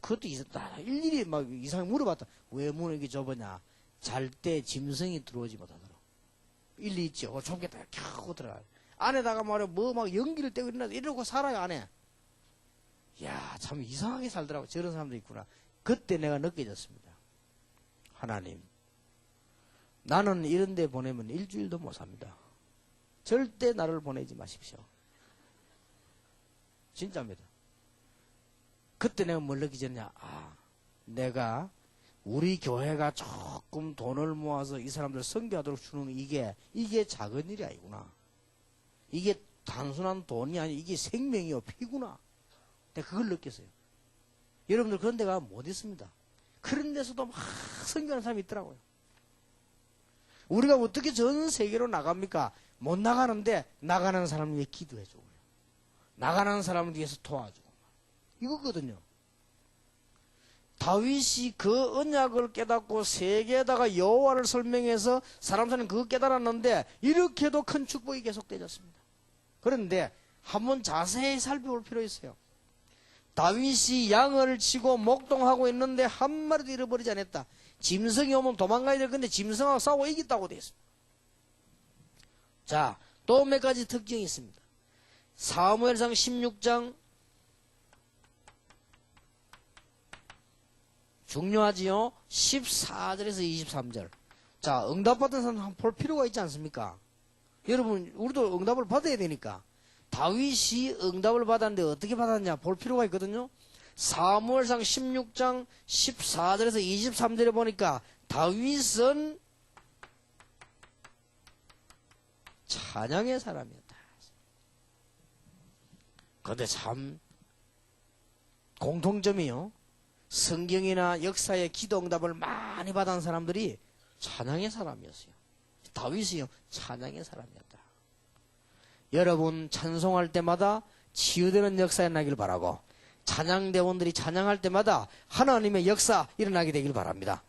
그것도 있었다. 일일이 막 이상하게 물어봤다. 왜 문이 이렇게 좁으냐. 잘 때 짐승이 들어오지 못하더라고. 일리 있죠. 좁겠다 겨우 들어가요. 안에다가 말이야 뭐 막 연기를 떼고 이러고 살아요 안에. 이야 참 이상하게 살더라고. 저런 사람도 있구나. 그때 내가 느껴졌습니다. 하나님 나는 이런 데 보내면 일주일도 못 삽니다. 절대 나를 보내지 마십시오. 진짜입니다. 그때 내가 뭘 느끼졌냐. 아 내가 우리 교회가 조금 돈을 모아서 이 사람들 선교하도록 주는 이게 작은 일이 아니구나. 이게 단순한 돈이 아니 이게 생명이요 피구나. 내가 그걸 느꼈어요. 여러분들 그런 데가 못 있습니다. 그런 데서도 막 선교하는 사람이 있더라고요. 우리가 어떻게 전 세계로 나갑니까? 못 나가는데 나가는 사람을 위해 기도해주고 나가는 사람을 위해서 도와주고 이거거든요. 다윗이 그 언약을 깨닫고 세계에다가 여호와를 설명해서 사람 사는 그거 깨달았는데 이렇게도 큰 축복이 계속되었습니다. 그런데 한번 자세히 살펴볼 필요 있어요. 다윗이 양을 치고 목동하고 있는데 한 마리도 잃어버리지 않았다. 짐승이 오면 도망가야 될 건데 짐승하고 싸우고 이겼다고 되어 있습니다. 자, 또 몇 가지 특징이 있습니다. 사무엘상 16장 중요하지요. 14절에서 23절. 자, 응답받은 사람 한번 볼 필요가 있지 않습니까? 여러분, 우리도 응답을 받아야 되니까. 다윗이 응답을 받았는데 어떻게 받았냐 볼 필요가 있거든요. 사무엘상 16장 14절에서 23절에 보니까 다윗은 찬양의 사람이었다. 그런데 참 공통점이요. 성경이나 역사의 기도 응답을 많이 받은 사람들이 찬양의 사람이었어요. 다윗이요 찬양의 사람이었다. 여러분 찬송할 때마다 치유되는 역사 일어나길 바라고 찬양대원들이 찬양할 때마다 하나님의 역사 일어나게 되길 바랍니다.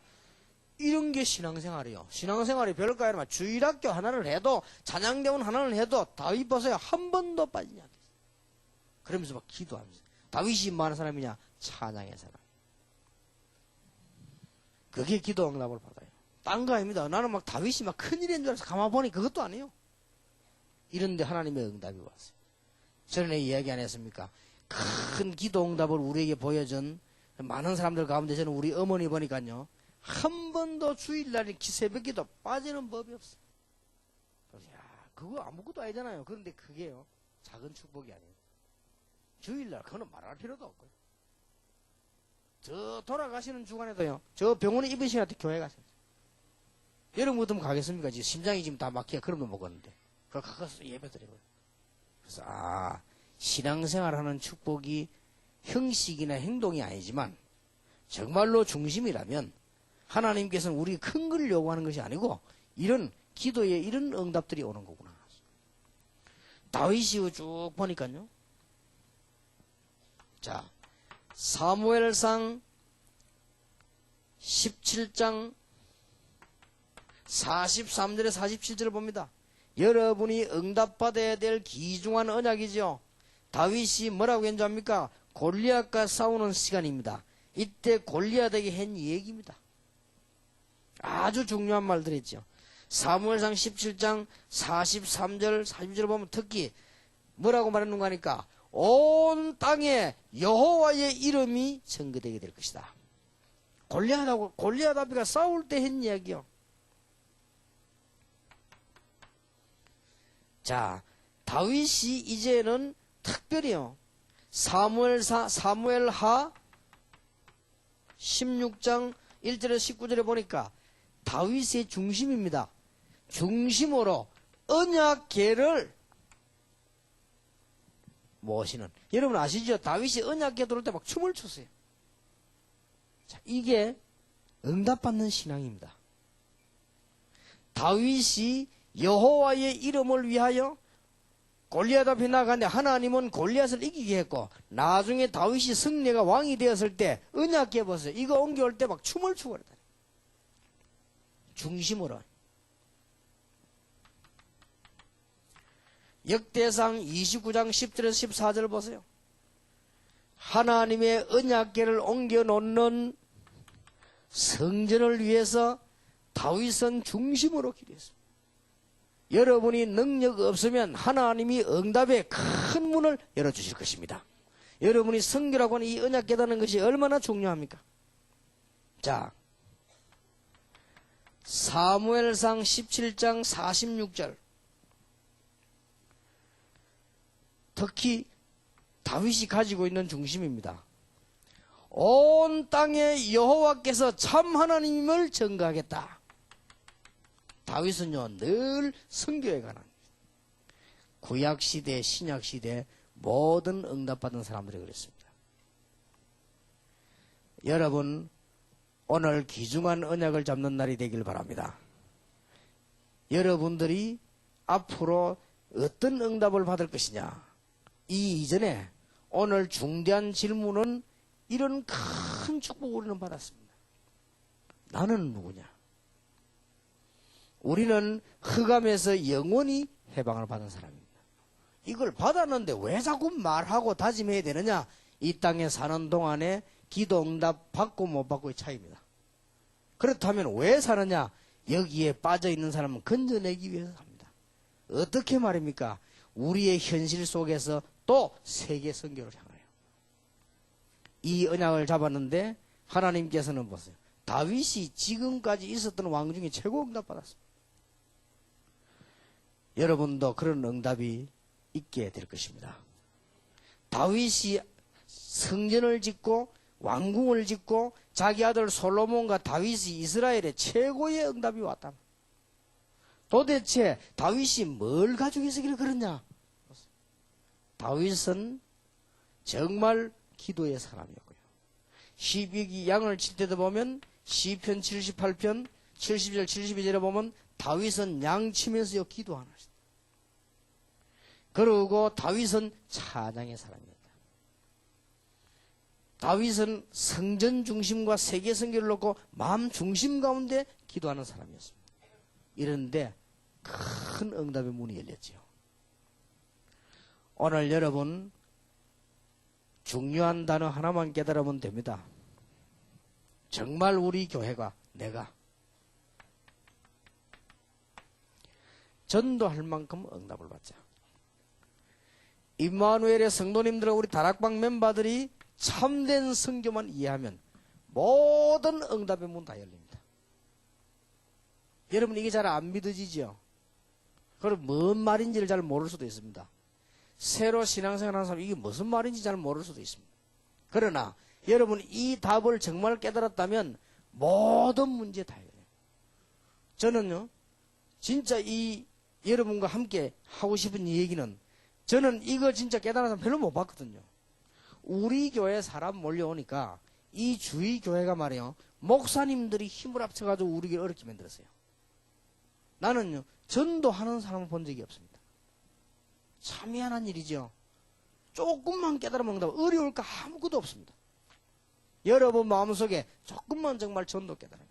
이런 게 신앙생활이요. 신앙생활이 별거야. 아니라 주일학교 하나를 해도 찬양대원 하나를 해도 다윗 보세요. 한 번도 빠지지 않겠어요. 그러면서 막 기도하면서 다윗이 많은 사람이냐? 찬양의 사람. 그게 기도 응답을 받아요. 딴 거 아닙니다. 나는 막 다윗이 막 큰일인 줄 알아서 가만 보니 그것도 아니에요. 이런데 하나님의 응답이 왔어요. 전에 이야기 안 했습니까? 큰 기도 응답을 우리에게 보여준 많은 사람들 가운데 저는 우리 어머니 보니까요. 한 번도 주일날 새벽 기도 빠지는 법이 없어요. 야, 그거 아무것도 아니잖아요. 그런데 그게요. 작은 축복이 아니에요. 주일날 그거는 말할 필요도 없고요. 저 돌아가시는 주간에도요. 저 병원에 입으시는 한테 교회 가세요. 여러분 같으면 가겠습니까? 지금 심장이 지금 다 막히야. 그러면 먹었는데. 그걸 가서 예배 드려요. 그래서 신앙생활하는 축복이 형식이나 행동이 아니지만 정말로 중심이라면 하나님께서는 우리 큰 걸 요구하는 것이 아니고 이런 기도에 이런 응답들이 오는 거구나. 다윗이 쭉 보니까요. 자, 사무엘상 17장 43절에 47절을 봅니다. 여러분이 응답받아야 될 귀중한 언약이죠. 다윗이 뭐라고 했는지 압니까? 골리앗과 싸우는 시간입니다. 이때 골리앗에게 한 얘기입니다. 아주 중요한 말들이죠. 사무엘상 17장 43절 40절을 보면 특히 뭐라고 말하는가 하니까 온 땅에 여호와의 이름이 전거되게 될 것이다. 골리앗 앞에가 싸울 때 한 이야기요. 자, 다윗이 이제는 특별히요. 사무엘하 16장 1절에서 19절에 보니까 다윗의 중심입니다. 중심으로 언약궤를 모시는. 여러분 아시죠? 다윗이 언약궤 들어올 때 막 춤을 췄어요. 자, 이게 응답받는 신앙입니다. 다윗이 여호와의 이름을 위하여 골리앗 앞에 나가는데 하나님은 골리앗을 이기게 했고 나중에 다윗이 승리가 왕이 되었을 때 언약궤 보세요. 이거 옮겨올 때 막 춤을 추고 그러다. 중심으로. 역대상 29장 10절에서 14절 보세요. 하나님의 언약궤를 옮겨놓는 성전을 위해서 다윗은 중심으로 기도했습니다. 여러분이 능력 없으면 하나님이 응답의 큰 문을 열어주실 것입니다. 여러분이 성결하고 하는 이 언약 깨닫는 것이 얼마나 중요합니까? 자, 사무엘상 17장 46절. 특히 다윗이 가지고 있는 중심입니다. 온 땅에 여호와께서 참 하나님을 전가하겠다. 다윗은요 늘 선교에 관한 구약시대 신약시대 모든 응답받은 사람들이 그랬습니다. 여러분 오늘 귀중한 언약을 잡는 날이 되길 바랍니다. 여러분들이 앞으로 어떤 응답을 받을 것이냐. 이 이전에 오늘 중대한 질문은 이런 큰 축복을 우리는 받았습니다. 나는 누구냐? 우리는 흑암에서 영원히 해방을 받은 사람입니다. 이걸 받았는데 왜 자꾸 말하고 다짐해야 되느냐? 이 땅에 사는 동안에 기도 응답 받고 못 받고의 차이입니다. 그렇다면 왜 사느냐? 여기에 빠져있는 사람은 건져내기 위해서 삽니다. 어떻게 말입니까? 우리의 현실 속에서 또 세계 선교를 향하여 이 언약을 잡았는데 하나님께서는 보세요. 다윗이 지금까지 있었던 왕 중에 최고 응답 받았습니다. 여러분도 그런 응답이 있게 될 것입니다. 다윗이 성전을 짓고 왕궁을 짓고 자기 아들 솔로몬과 다윗이 이스라엘의 최고의 응답이 왔다. 도대체 다윗이 뭘 가지고 있었기를 그러냐? 다윗은 정말 기도의 사람이었고요. 12기 양을 칠 때도 보면 시편 78편 70절 72절에 보면 다윗은 양 치면서 기도하는 것이다. 그리고 다윗은 찬양의 사람이었다. 다윗은 성전 중심과 세계 선교를 놓고 마음 중심 가운데 기도하는 사람이었습니다. 이런데 큰 응답의 문이 열렸지요. 오늘 여러분 중요한 단어 하나만 깨달으면 됩니다. 정말 우리 교회가 내가 전도할 만큼 응답을 받자. 임마누엘의 성도님들과 우리 다락방 멤버들이 참된 선교만 이해하면 모든 응답의 문 다 열립니다. 여러분 이게 잘 안 믿어지죠? 그럼 뭔 말인지를 잘 모를 수도 있습니다. 새로 신앙생활하는 사람 이게 무슨 말인지 잘 모를 수도 있습니다. 그러나 여러분 이 답을 정말 깨달았다면 모든 문제 다 해결해요. 저는요 진짜 이 여러분과 함께 하고 싶은 이 얘기는 저는 이거 진짜 깨달은 사람 별로 못 봤거든요. 우리 교회 사람 몰려오니까 이 주위 교회가 말이에요 목사님들이 힘을 합쳐가지고 우리를 어렵게 만들었어요. 나는요 전도하는 사람을 본 적이 없습니다. 참 미안한 일이죠. 조금만 깨달으면 응답 어려울까 아무것도 없습니다. 여러분 마음속에 조금만 정말 전도 깨달으면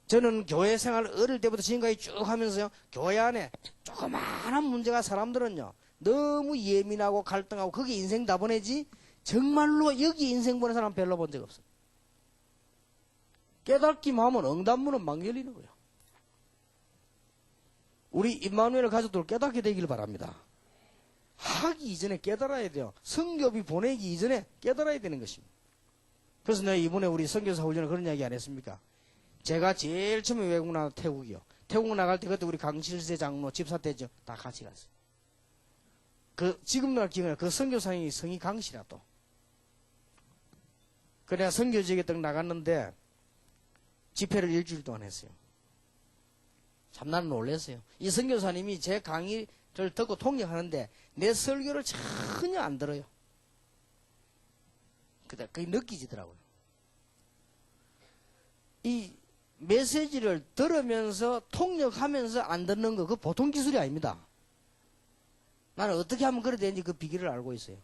저는 교회 생활 어릴 때부터 지금까지 쭉 하면서요 교회 안에 조그마한 문제가 사람들은요 너무 예민하고 갈등하고 그게 인생 다 보내지 정말로 여기 인생 보낸 사람 별로 본 적 없어요. 깨닫기만 하면 응답문은 막 열리는 거예요. 우리 임마누엘 가족들 깨닫게 되기를 바랍니다. 하기 이전에 깨달아야 돼요. 성교비 보내기 이전에 깨달아야 되는 것입니다. 그래서 내가 이번에 우리 선교사 훈련에 그런 이야기 안 했습니까? 제가 제일 처음에 외국 나가 태국이요. 태국 나갈 때 그때 우리 강실세 장로 집사 때죠. 다 같이 갔어요. 지금 날 기억나요. 그 선교사님이 성이 강시라 또. 그래야 선교지역에 딱 나갔는데 집회를 일주일 동안 했어요. 참 나는 놀랐어요. 이 선교사님이 제 강의를 듣고 통역하는데 내 설교를 전혀 안 들어요. 그게 느끼지더라고요. 이 메시지를 들으면서 통역하면서 안 듣는 거, 그 보통 기술이 아닙니다. 나는 어떻게 하면 그래 되는지 그 비결을 알고 있어요.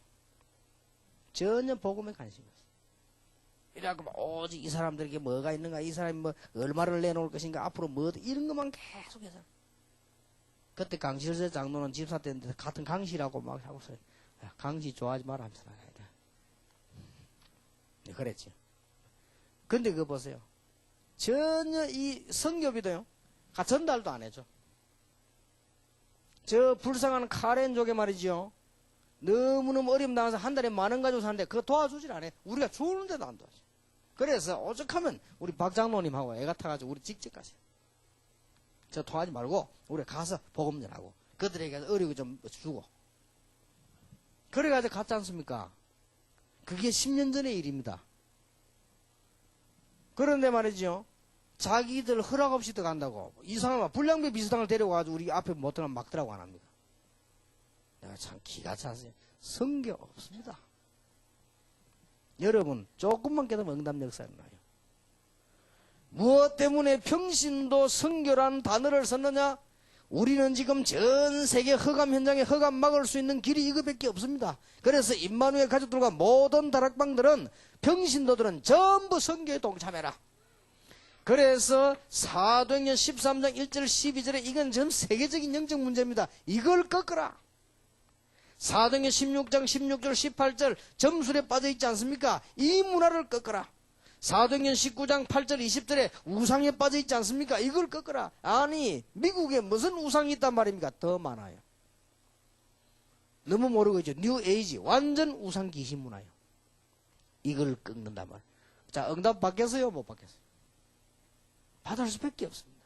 전혀 복음에 관심이 없어요. 이래갖고 오직 이 사람들에게 뭐가 있는가, 이 사람이 뭐 얼마를 내놓을 것인가, 앞으로 뭐 이런 것만 계속해서. 그때 강실세 장로는 집사 때인데 같은 강시라고 막 하고서 강시 좋아하지 마라 하면서 나가야 돼. 네, 그랬지. 근데 그거 보세요. 전혀 이 선교비도요. 전달도 안 해줘. 저 불쌍한 카렌족에 말이죠. 너무너무 어려움 당해서 한 달에 10,000원 가지고 사는데 그거 도와주질 않아. 우리가 주는데도 안 도와줘. 그래서 오죽하면 우리 박 장로님하고 애가 타가지고 우리 직접 가세요. 저 통하지 말고 우리 가서 복음 전하고 그들에게 어려고 좀 주고. 그래가지고 갔지 않습니까? 그게 10년 전의 일입니다. 그런데 말이죠. 자기들 허락 없이 들어간다고 이상하면 불량배 비서당을 데려가지고 우리 앞에 못 들어가면 막더라고 안 합니다. 내가 참 기가 차세요. 성경 없습니다. 여러분 조금만 깨달으면 응답 역사가 나요. 무엇 때문에 평신도 선교라는 단어를 썼느냐? 우리는 지금 전 세계 흑암 현장에 흑암 막을 수 있는 길이 이거밖에 없습니다. 그래서 임마누엘 가족들과 모든 다락방들은 평신도들은 전부 선교에 동참해라. 그래서 사도행전 13장 1절 12절에 이건 전 세계적인 영적 문제입니다. 이걸 꺾어라. 사도행전 16장 16절 18절 점술에 빠져있지 않습니까? 이 문화를 꺾어라. 사도행전 19장 8절 20절에 우상에 빠져있지 않습니까? 이걸 꺾어라. 아니 미국에 무슨 우상이 있단 말입니까? 더 많아요. 너무 모르고 있죠. 뉴 에이지 완전 우상 귀신 문화예요. 이걸 꺾는단 말이에요. 자, 응답 받겠어요? 못 받겠어요? 받을 수밖에 없습니다.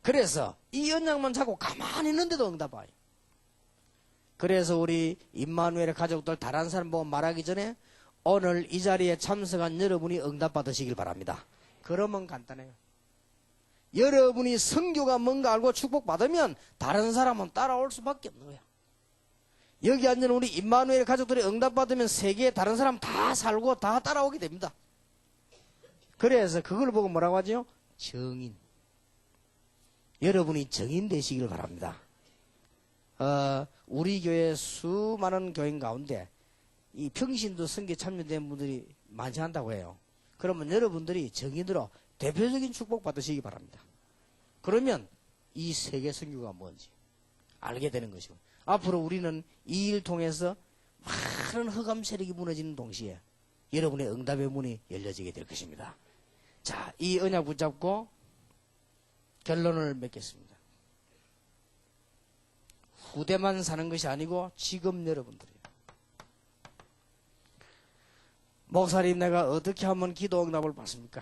그래서 이 언약만 잡고 가만히 있는데도 응답 와요. 그래서 우리 임마누엘의 가족들 다른 사람 보고 말하기 전에 오늘 이 자리에 참석한 여러분이 응답 받으시길 바랍니다. 그러면 간단해요. 여러분이 선교가 뭔가 알고 축복받으면 다른 사람은 따라올 수밖에 없는 거야. 여기 앉은 우리 임마누엘 가족들이 응답받으면 세계에 다른 사람 다 살고 다 따라오게 됩니다. 그래서 그걸 보고 뭐라고 하죠? 정인. 여러분이 정인 되시길 바랍니다. 우리 교회 수많은 교인 가운데 이 평신도 선교 참여된 분들이 많지 않다고 해요. 그러면 여러분들이 정인으로 대표적인 축복 받으시기 바랍니다. 그러면 이 세계 선교가 뭔지 알게 되는 것이고, 앞으로 우리는 이 일 통해서 많은 흑암 세력이 무너지는 동시에 여러분의 응답의 문이 열려지게 될 것입니다. 자, 이 언약 붙잡고 결론을 맺겠습니다. 후대만 사는 것이 아니고 지금 여러분들이에요. 목사님, 내가 어떻게 하면 기도 응답을 받습니까?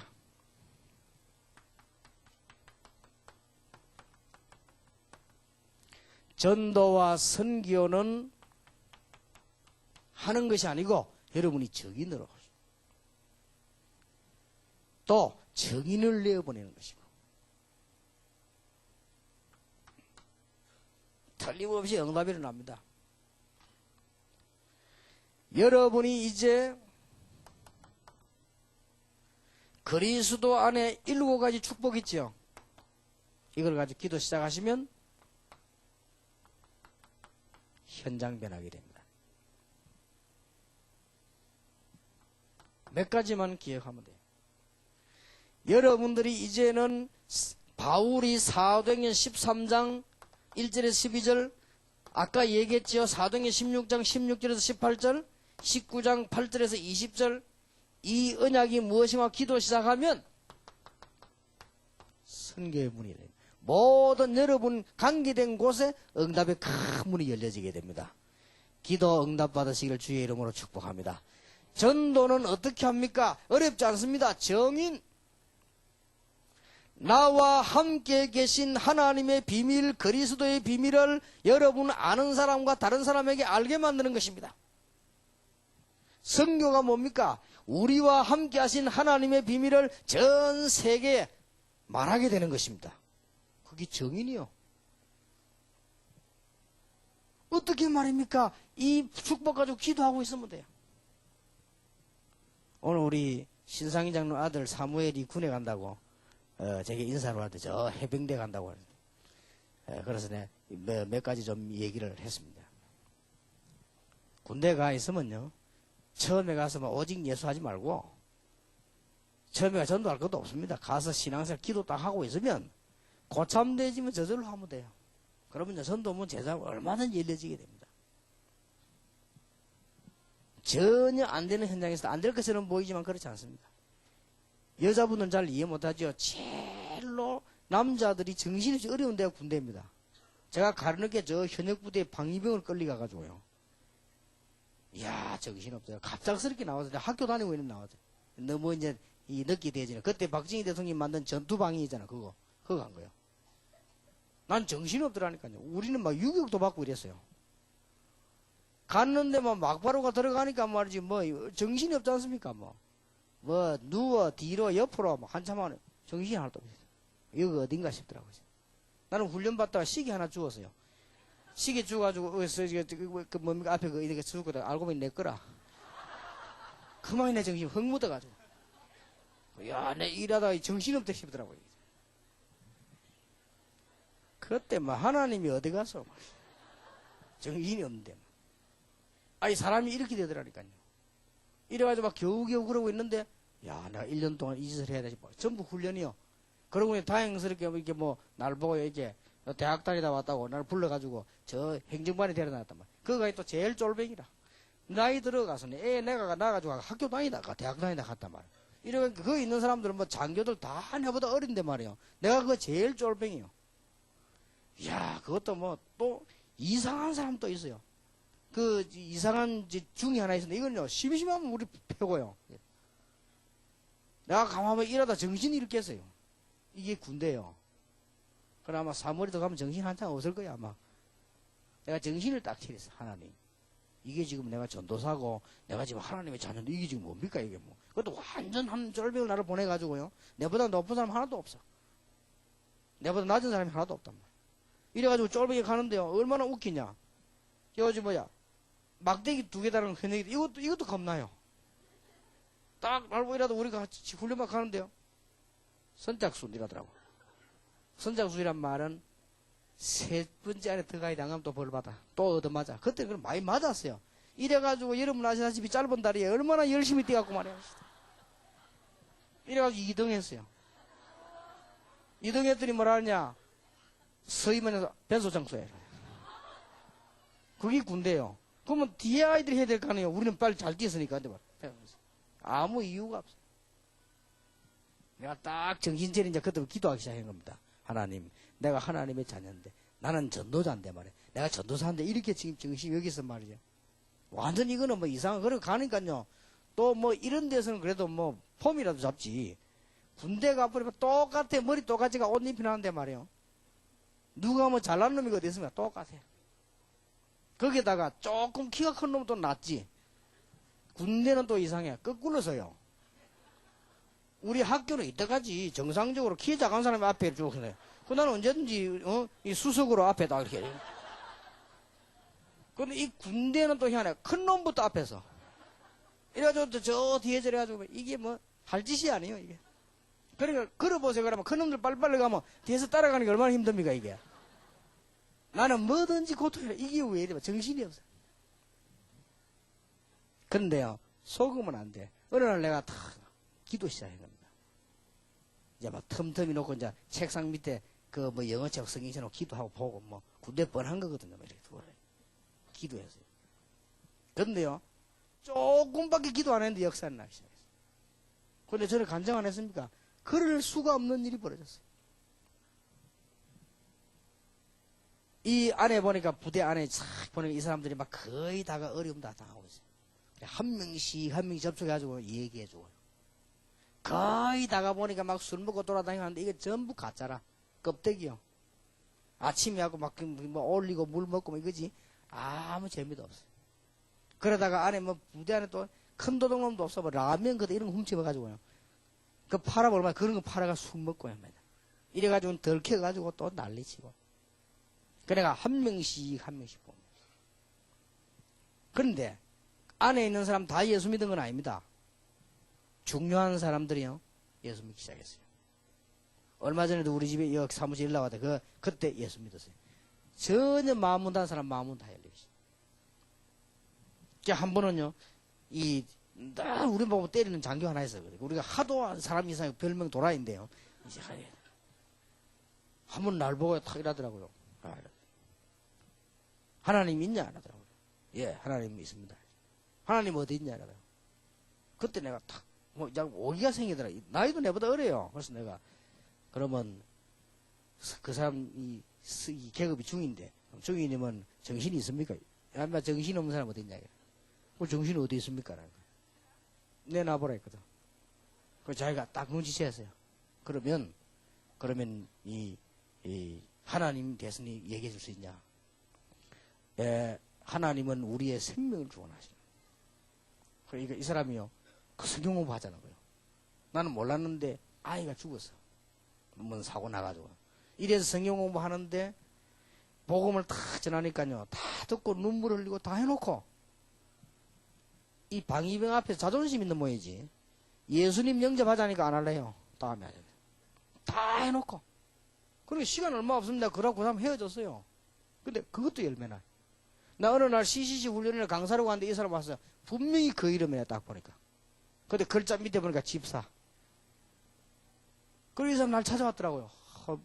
전도와 선교는 하는 것이 아니고 여러분이 정인으로 또 정인을 내어보내는 것이고, 틀림없이 응답이 일어납니다. 여러분이 이제 그리스도 안에 7가지 축복이 있죠. 이걸 가지고 기도 시작하시면 현장 변하게 됩니다. 몇 가지만 기억하면 돼요. 여러분들이 이제는 바울이 사도행전 13장 1절에서 12절, 아까 얘기했지요. 사도행전 16장 16절에서 18절, 19장 8절에서 20절, 이 언약이 무엇인가 기도 시작하면 선교의 문이 됩니다. 모든 여러분 관계된 곳에 응답의 큰 문이 열려지게 됩니다. 기도 응답 받으시기를 주의 이름으로 축복합니다. 전도는 어떻게 합니까? 어렵지 않습니다. 정인, 나와 함께 계신 하나님의 비밀, 그리스도의 비밀을 여러분 아는 사람과 다른 사람에게 알게 만드는 것입니다. 선교가 뭡니까? 우리와 함께 하신 하나님의 비밀을 전 세계에 말하게 되는 것입니다. 그게 정인이요. 어떻게 말입니까? 이 축복 가지고 기도하고 있으면 돼요. 오늘 우리 신상희 장로 아들 사무엘이 군에 간다고 제게 인사를 하는데 저 해병대 간다고 하는데, 그래서 내가 몇 가지 좀 얘기를 했습니다. 군대 가 있으면요, 처음에 가서 오직 예수하지 말고 처음에 가 전도할 것도 없습니다. 가서 신앙생활 기도 딱 하고 있으면 고참되지면 저절로 하면 돼요. 그러면 전도문 제자가 얼마든지 열려지게 됩니다. 전혀 안 되는 현장에서 안 될 것처럼 보이지만 그렇지 않습니다. 여자분은 잘 이해 못하죠. 제일로 남자들이 정신없이 어려운 데가 군대입니다. 제가 가르늦게 저 현역부대에 방위병을 끌려가가지고요. 이야, 정신없어요. 갑작스럽게 나와서 학교 다니고 있는 나와서 너무 이제 늦게 되지는, 그때 박정희 대통령이 만든 전투방위잖아. 그거 간 거예요. 난 정신없더라니까요. 우리는 막 유격도 받고 이랬어요. 갔는데 막바로가 들어가니까 말이지 정신이 없지 않습니까? 누워 뒤로 옆으로 한참 안에 정신이 하나도 없어요. 여기 어딘가 싶더라고요. 나는 훈련 받다가 시계 하나 주웠어요. 시계 주가지고 뭡니까 앞에 이렇게 주고 알고 보니 내 거라. 그만이 내 정신이 흙 묻어가지고 야, 내 일하다가 정신없다 싶더라고요. 그때 막 하나님이 어디 가서 정신이 없는데. 아니, 사람이 이렇게 되더라니까요. 이래가지고 막 겨우겨우 그러고 있는데, 야, 내가 1년 동안 이 짓을 해야 되지. 전부 훈련이요. 그러고 다행스럽게 이렇게 뭐, 날 보고 이렇게 대학 다니다 왔다고 날 불러가지고 저 행정반에 데려놨단 말이야. 그거가 또 제일 쫄병이라. 나이 들어가서는 내가 나가지고 학교 다니다가 대학 다니다 갔단 말이야. 이러니까 거기 있는 사람들은 뭐 장교들 다 내보다 어린데 말이에요. 내가 그거 제일 쫄병이요. 이야, 그것도 뭐 또 이상한 사람 또 있어요. 그 이상한 중이 하나 있었는데 이건요, 심심하면 우리 패고요. 내가 가만히 일하다 정신이 잃겠어요. 이게 군대요. 그럼 아마 사머리도 가면 정신 한참 없을 거야, 아마. 내가 정신을 딱 차렸어, 하나님. 이게 지금 내가 전도사고, 내가 지금 하나님의 자녀인데, 이게 지금 뭡니까, 이게 뭐. 그것도 완전 한 쫄병을 나를 보내가지고요. 내보다 높은 사람 하나도 없어. 내보다 낮은 사람이 하나도 없단 말이야. 이래가지고 쫄병이 가는데요. 얼마나 웃기냐. 저기 뭐야. 막대기 2개 다른 현역이, 이것도 겁나요. 딱 알고 이라도 우리가 같이 훈련만 가는데요. 선착순이라더라고. 선착순이란 말은 3번째 안에 들어가야 당하면 또 벌 받아. 또 얻어맞아. 그때 그럼 많이 맞았어요. 이래가지고 여러분 아시다시피 짧은 다리에 얼마나 열심히 뛰갖고 말이야. 이래가지고 2등 했어요. 2등 했더니 뭐라 하냐. 서희면에서 변소장소에. 그게 군대요. 그러면 뒤에 아이들이 해야 될 거 아니에요. 우리는 빨리 잘 뛰었으니까. 근데 아무 이유가 없어. 내가 딱 정신 차린 자 그때 기도하기 시작한 겁니다. 하나님, 내가 하나님의 자녀인데 나는 전도자인데 말이야. 내가 전도사인데 이렇게 지금 정신이 여기서 말이죠. 완전 이거는 뭐 이상한 그러고 가니까요. 또 뭐 이런 데서는 그래도 뭐 폼이라도 잡지. 군대 가버리면 똑같아. 머리 똑같이가 옷 입히나는데 말이에요. 누가 뭐 잘난 놈이 어디 있으면 똑같아. 거기다가 조금 키가 큰 놈은 또 낫지. 군대는 또 이상해. 거꾸로서요. 우리 학교는 이때까지 정상적으로 키 작은 사람이 앞에 쭉 그래. 그 나는 언제든지 이 수석으로 앞에다 이렇게. 근데 이 군대는 또 희한해. 큰 놈부터 앞에서. 이래가지고 저 뒤에 저래가지고 이게 뭐 할 짓이 아니에요 이게. 그러니까 걸어보세요. 그러면 큰 놈들 빨리빨리 가면 뒤에서 따라가는 게 얼마나 힘듭니까 이게. 나는 뭐든지 고통이라. 이게 왜 이래 정신이 없어. 그런데요 속으면 안 돼. 어느 날 내가 다 기도 시작한 겁니다. 이제 막 틈틈이 놓고 이제 책상 밑에 그 뭐 영어책 성경책 놓고 기도하고 보고 뭐 군대 뻔한 거거든요. 이렇게 기도했어요. 그런데요 조금밖에 기도 안 했는데 역사는 나기 시작했어요. 그런데 저는 간증 안 했습니까? 그럴 수가 없는 일이 벌어졌어요. 이 안에 보니까 부대 안에 싹 보니까 이 사람들이 막 거의 다가 어려움 다 당하고 있어요. 한 명씩 접촉해가지고 얘기해주고 거의 다가 보니까 막 술 먹고 돌아다니는데 이게 전부 가짜라. 껍데기요. 아침에 하고 막 뭐 올리고 물 먹고 뭐 이거지. 아무 재미도 없어요. 그러다가 안에 뭐 부대 안에 또 큰 도둑놈도 없어. 뭐 라면 그대 이런 거 훔쳐가지고요. 그 팔아보면 그런 거 팔아가 술 먹고요. 이래가지고 덜켜가지고 또 난리치고. 그래가 한 명씩 봅니다. 그런데 안에 있는 사람 다 예수 믿은 건 아닙니다. 중요한 사람들이요 예수 믿기 시작했어요. 얼마 전에도 우리 집에 여기 사무실 일나왔다. 그때 예수 믿었어요. 전혀 마음 못한 사람 마음은 다 열리겠어요. 한 번은요 우리 보고 때리는 장교 하나 있어요. 우리가 하도 사람 이상 별명 도라인데요. 이제 한 번 날 보고 탁 이러더라고요. 하나님 있냐? 이러더라고요. 예, 하나님 있습니다. 하나님 어디 있냐? 이러더라고요. 그때 내가 탁 오기가 생기더라. 나이도 내보다 어려요. 그래서 내가 그러면 그 사람 이 계급이 중인데 중이님은 정신이 있습니까? 아마 정신 없는 사람 어디 있냐? 그 정신이 어디 있습니까? 내놔보라 했거든. 그 자기가 딱 눈치챘어요. 그러면 이 하나님 대선이 얘기해 줄 수 있냐? 하나님은 우리의 생명을 주원하시는. 그러니까 이 사람이요 그 성경 공부하잖아요. 나는 몰랐는데 아이가 죽었어. 뭔 사고 나가지고. 이래서 성경 공부하는데 복음을 다 전하니까요 다 듣고 눈물 흘리고 다 해놓고 이 방위병 앞에서 자존심 있는 모양이지. 예수님 영접하자니까 안 할래요. 다음에 하자. 다 해놓고. 그러니까 시간 얼마 없습니다. 그러고 그 다음 헤어졌어요. 근데 그것도 열매나. 나 어느 날 CCC 훈련을 강사라고 하는데 이 사람 왔어요. 분명히 그 이름이네, 딱 보니까. 근데 글자 밑에 보니까 집사. 그리고 이 사람 날 찾아왔더라고요.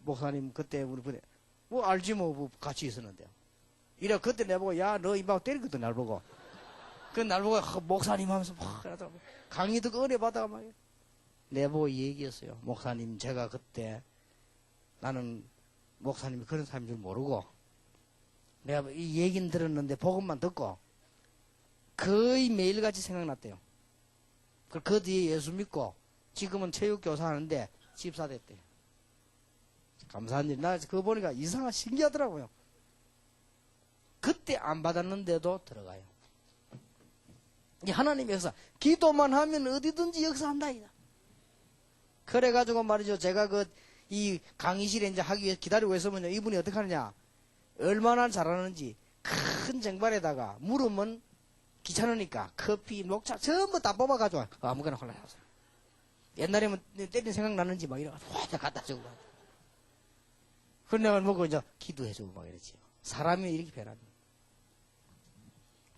목사님, 그때 우리 부대, 뭐 알지 뭐 같이 있었는데요. 이래 그때 내보고, 야, 너 이봐 때리거든, 날 보고. 그 날 보고, 목사님 하면서 막, 강의도 은혜 받아가 막. 내보고 이 얘기였어요. 목사님, 제가 그때, 나는 목사님이 그런 사람인 줄 모르고, 내가 이 얘기는 들었는데, 복음만 듣고, 거의 매일같이 생각났대요. 그 뒤에 예수 믿고, 지금은 체육교사 하는데, 집사 됐대요. 감사한 일. 나 그거 보니까 이상한 신기하더라고요. 그때 안 받았는데도 들어가요. 이 하나님의 역사. 기도만 하면 어디든지 역사한다. 그래가지고 말이죠. 제가 이 강의실에 이제 하기 위해서 기다리고 있으면요. 이분이 어떻게 하느냐. 얼마나 잘하는지 큰 쟁반에다가 물으면 귀찮으니까 커피, 녹차 전부 다 뽑아가지고 아무거나 골라서. 옛날에는 때린 생각 나는지 막 이래가지고 확 갖다 주고. 그런 내가 먹고 이제 기도해주고 막 이러지요. 사람이 이렇게 변합니다.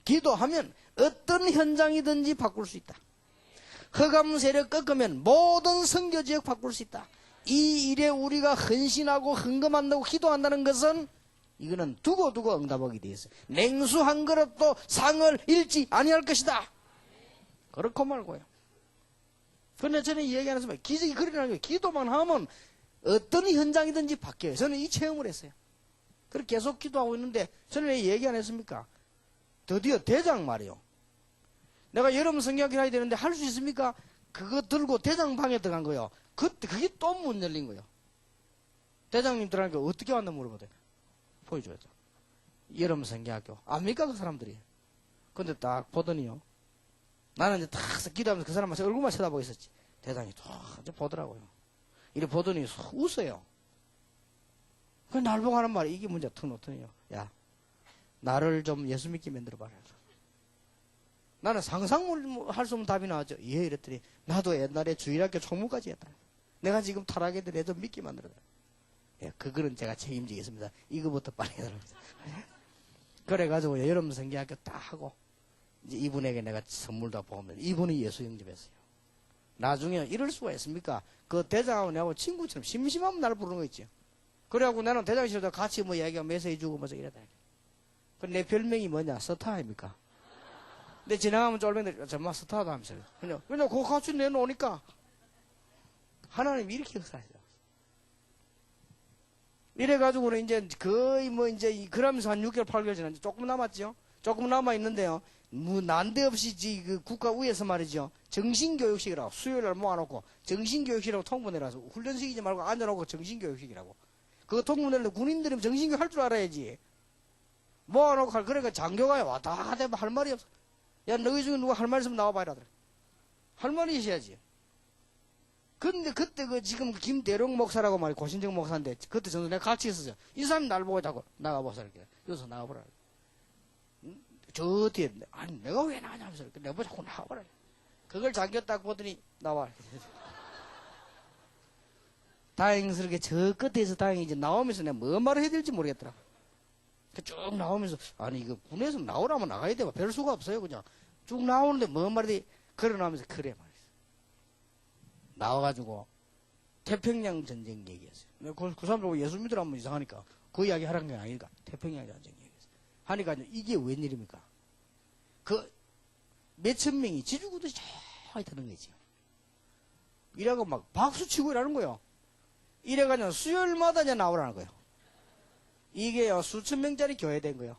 기도하면 어떤 현장이든지 바꿀 수 있다. 흑암 세력 꺾으면 모든 선교지역 바꿀 수 있다. 이 일에 우리가 헌신하고 헌금한다고 기도한다는 것은 이거는 두고 응답하게 되어 있어요. 냉수 한 그릇도 상을 잃지 아니할 것이다. 그렇고 말고요. 그런데 저는 이 얘기 안 했으면 기적이 그러라는 거예요. 기도만 하면 어떤 현장이든지 바뀌어요. 저는 이 체험을 했어요. 그렇게 계속 기도하고 있는데 저는 왜 얘기 안 했습니까? 드디어 대장 말이요. 내가 여러분 성경학교 해야 되는데 할 수 있습니까? 그거 들고 대장 방에 들어간 거예요. 그게 또 문 열린 거예요. 대장님 들어가니까 어떻게 왔나 물어보대. 보여줘야 돼. 여러분 성경학교. 압니까 그 사람들이? 근데 딱 보더니요. 나는 이제 딱 기도하면서 그 사람만 얼굴만 쳐다보고 있었지. 대장이 탁 보더라고요. 이래 보더니 웃어요. 그 날 보고 하는 말이 이게 문제 툭 놓더니요. 야, 나를 좀 예수 믿게 만들어봐라. 나는 상상할 수 없는 답이 나왔죠. 예, 이랬더니 나도 옛날에 주일학교 총무까지 했다. 내가 지금 타락해도 내 좀 믿게 만들어라. 예, 그거는 제가 책임지겠습니다. 이거부터 빨리 해달라고. 그래가지고 여러분 성경학교 딱 하고 이제 이분에게 내가 선물도 보면 이분이 예수 영접했어요. 나중에 이럴 수가 있습니까? 그 대장하고 내하고 친구처럼 심심하면 나를 부르는 거 있죠. 그래갖고 나는 대장실에서 같이 뭐 얘기하고 메시지 주고 뭐서 이러다. 그 내 별명이 뭐냐? 스타 아닙니까? 근데 지나가면 쫄병들 정말 스타다 하면서 그냥 그거 같이 내놓으니까 하나님이 이렇게 역사하시더라고요. 이래가지고는 이제 거의 뭐 이제 그러면서 한 6개월 8개월 지났는데 조금 남았죠. 조금 남아 있는데요. 뭐 난데없이 그 국가 위에서 말이죠. 정신교육식이라고 수요일날 모아놓고 정신교육식이라고 통보 내라서 훈련식이지 말고 앉아놓고 정신교육식이라고. 그거 통보 내는데 군인들이 정신교육 할 줄 알아야지. 모아놓고 그러니까 장교가 왔다 갔다 할 말이 없어. 야, 너희 중에 누가 할 말 있으면 나와봐라. 할 말이 있어야지. 근데 그때 지금 김대룡 목사라고 말이 고신정 목사인데 그때 저도 내가 같이 있었어요. 이 사람이 날 보고 자꾸 나가보자 이렇게. 여기서 나가보라. 저 뒤에 아니 내가 왜 나가냐면서 내가 뭐 자꾸 나가보라. 그걸 장교 딱 보더니 나와. 다행스럽게 저 끝에서 다행히 이제 나오면서 내가 뭐 말을 해야 될지 모르겠더라. 쭉 나오면서 아니 이거 군에서 나오라면 나가야 돼. 별 수가 없어요. 그냥 쭉 나오는데 뭐 말이 그러 나오면서 그래 말이야. 나와가지고 태평양 전쟁 얘기했어요. 그 사람 보고 예수 믿으라면 이상하니까 그 이야기 하라는 게 아니니까 태평양 전쟁 얘기했어요. 하니까 이게 웬일입니까? 그 몇천 명이 지주구듯이 쫙 드는 거지. 이래가 막 박수 치고 이러는 거예요. 이래가지고 수요일마다 이제 나오라는 거예요. 이게요 수천 명짜리 교회 된 거예요.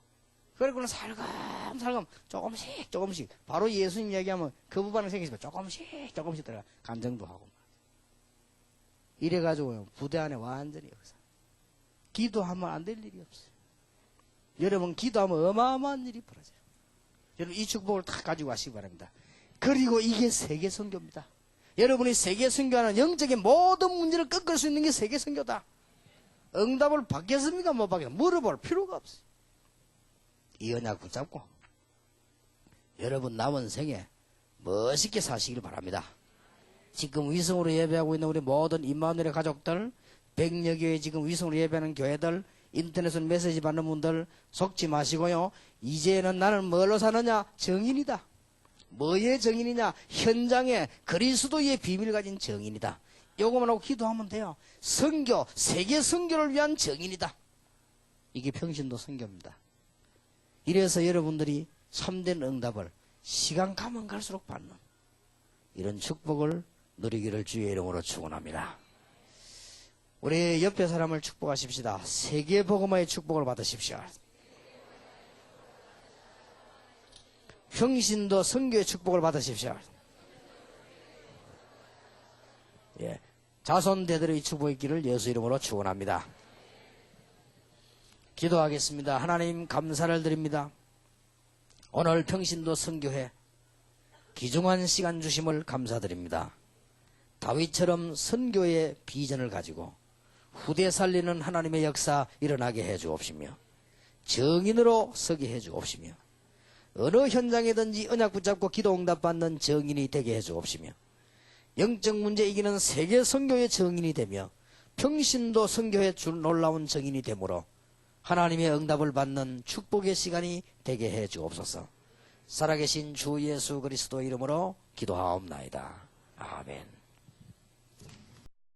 그리고는 살금살금 조금씩 바로 예수님 얘기하면 그 부분이 생기시면 조금씩 들어가 간증도 하고 이래가지고요 부대 안에 완전히 역사. 기도하면 안 될 일이 없어요. 여러분 기도하면 어마어마한 일이 벌어져요. 여러분 이 축복을 다 가지고 가시기 바랍니다. 그리고 이게 세계 선교입니다. 여러분이 세계 선교하는 영적인 모든 문제를 꺾을 수 있는 게 세계 선교다. 응답을 받겠습니까? 못 받겠습니까? 물어볼 필요가 없어요. 이 언약 붙잡고 여러분 남은 생에 멋있게 사시길 바랍니다. 지금 위성으로 예배하고 있는 우리 모든 임마누엘의 가족들, 백여교회 지금 위성으로 예배하는 교회들, 인터넷으로 메시지 받는 분들 속지 마시고요. 이제는 나는 뭘로 사느냐? 정인이다. 뭐의 정인이냐? 현장에 그리스도의 비밀을 가진 정인이다. 요거만 하고 기도하면 돼요. 선교, 세계 선교를 위한 정인이다. 이게 평신도 선교입니다. 이래서 여러분들이 참된 응답을 시간 가면 갈수록 받는 이런 축복을 누리기를 주의 이름으로 축원합니다. 우리 옆에 사람을 축복하십시다. 세계 복음화의 축복을 받으십시오. 평신도 선교의 축복을 받으십시오. 예, 자손 대대로의 축복의 길을 예수 이름으로 축원합니다. 기도하겠습니다. 하나님 감사를 드립니다. 오늘 평신도 선교회 귀중한 시간 주심을 감사드립니다. 다윗처럼 선교의 비전을 가지고 후대 살리는 하나님의 역사 일어나게 해주옵시며 정인으로 서게 해주옵시며 어느 현장이든지 언약 붙잡고 기도 응답 받는 정인이 되게 해주옵시며 영적 문제 이기는 세계 선교의 정인이 되며 평신도 선교의 놀라운 정인이 되므로 하나님의 응답을 받는 축복의 시간이 되게 해주옵소서. 살아계신 주 예수 그리스도 이름으로 기도하옵나이다. 아멘.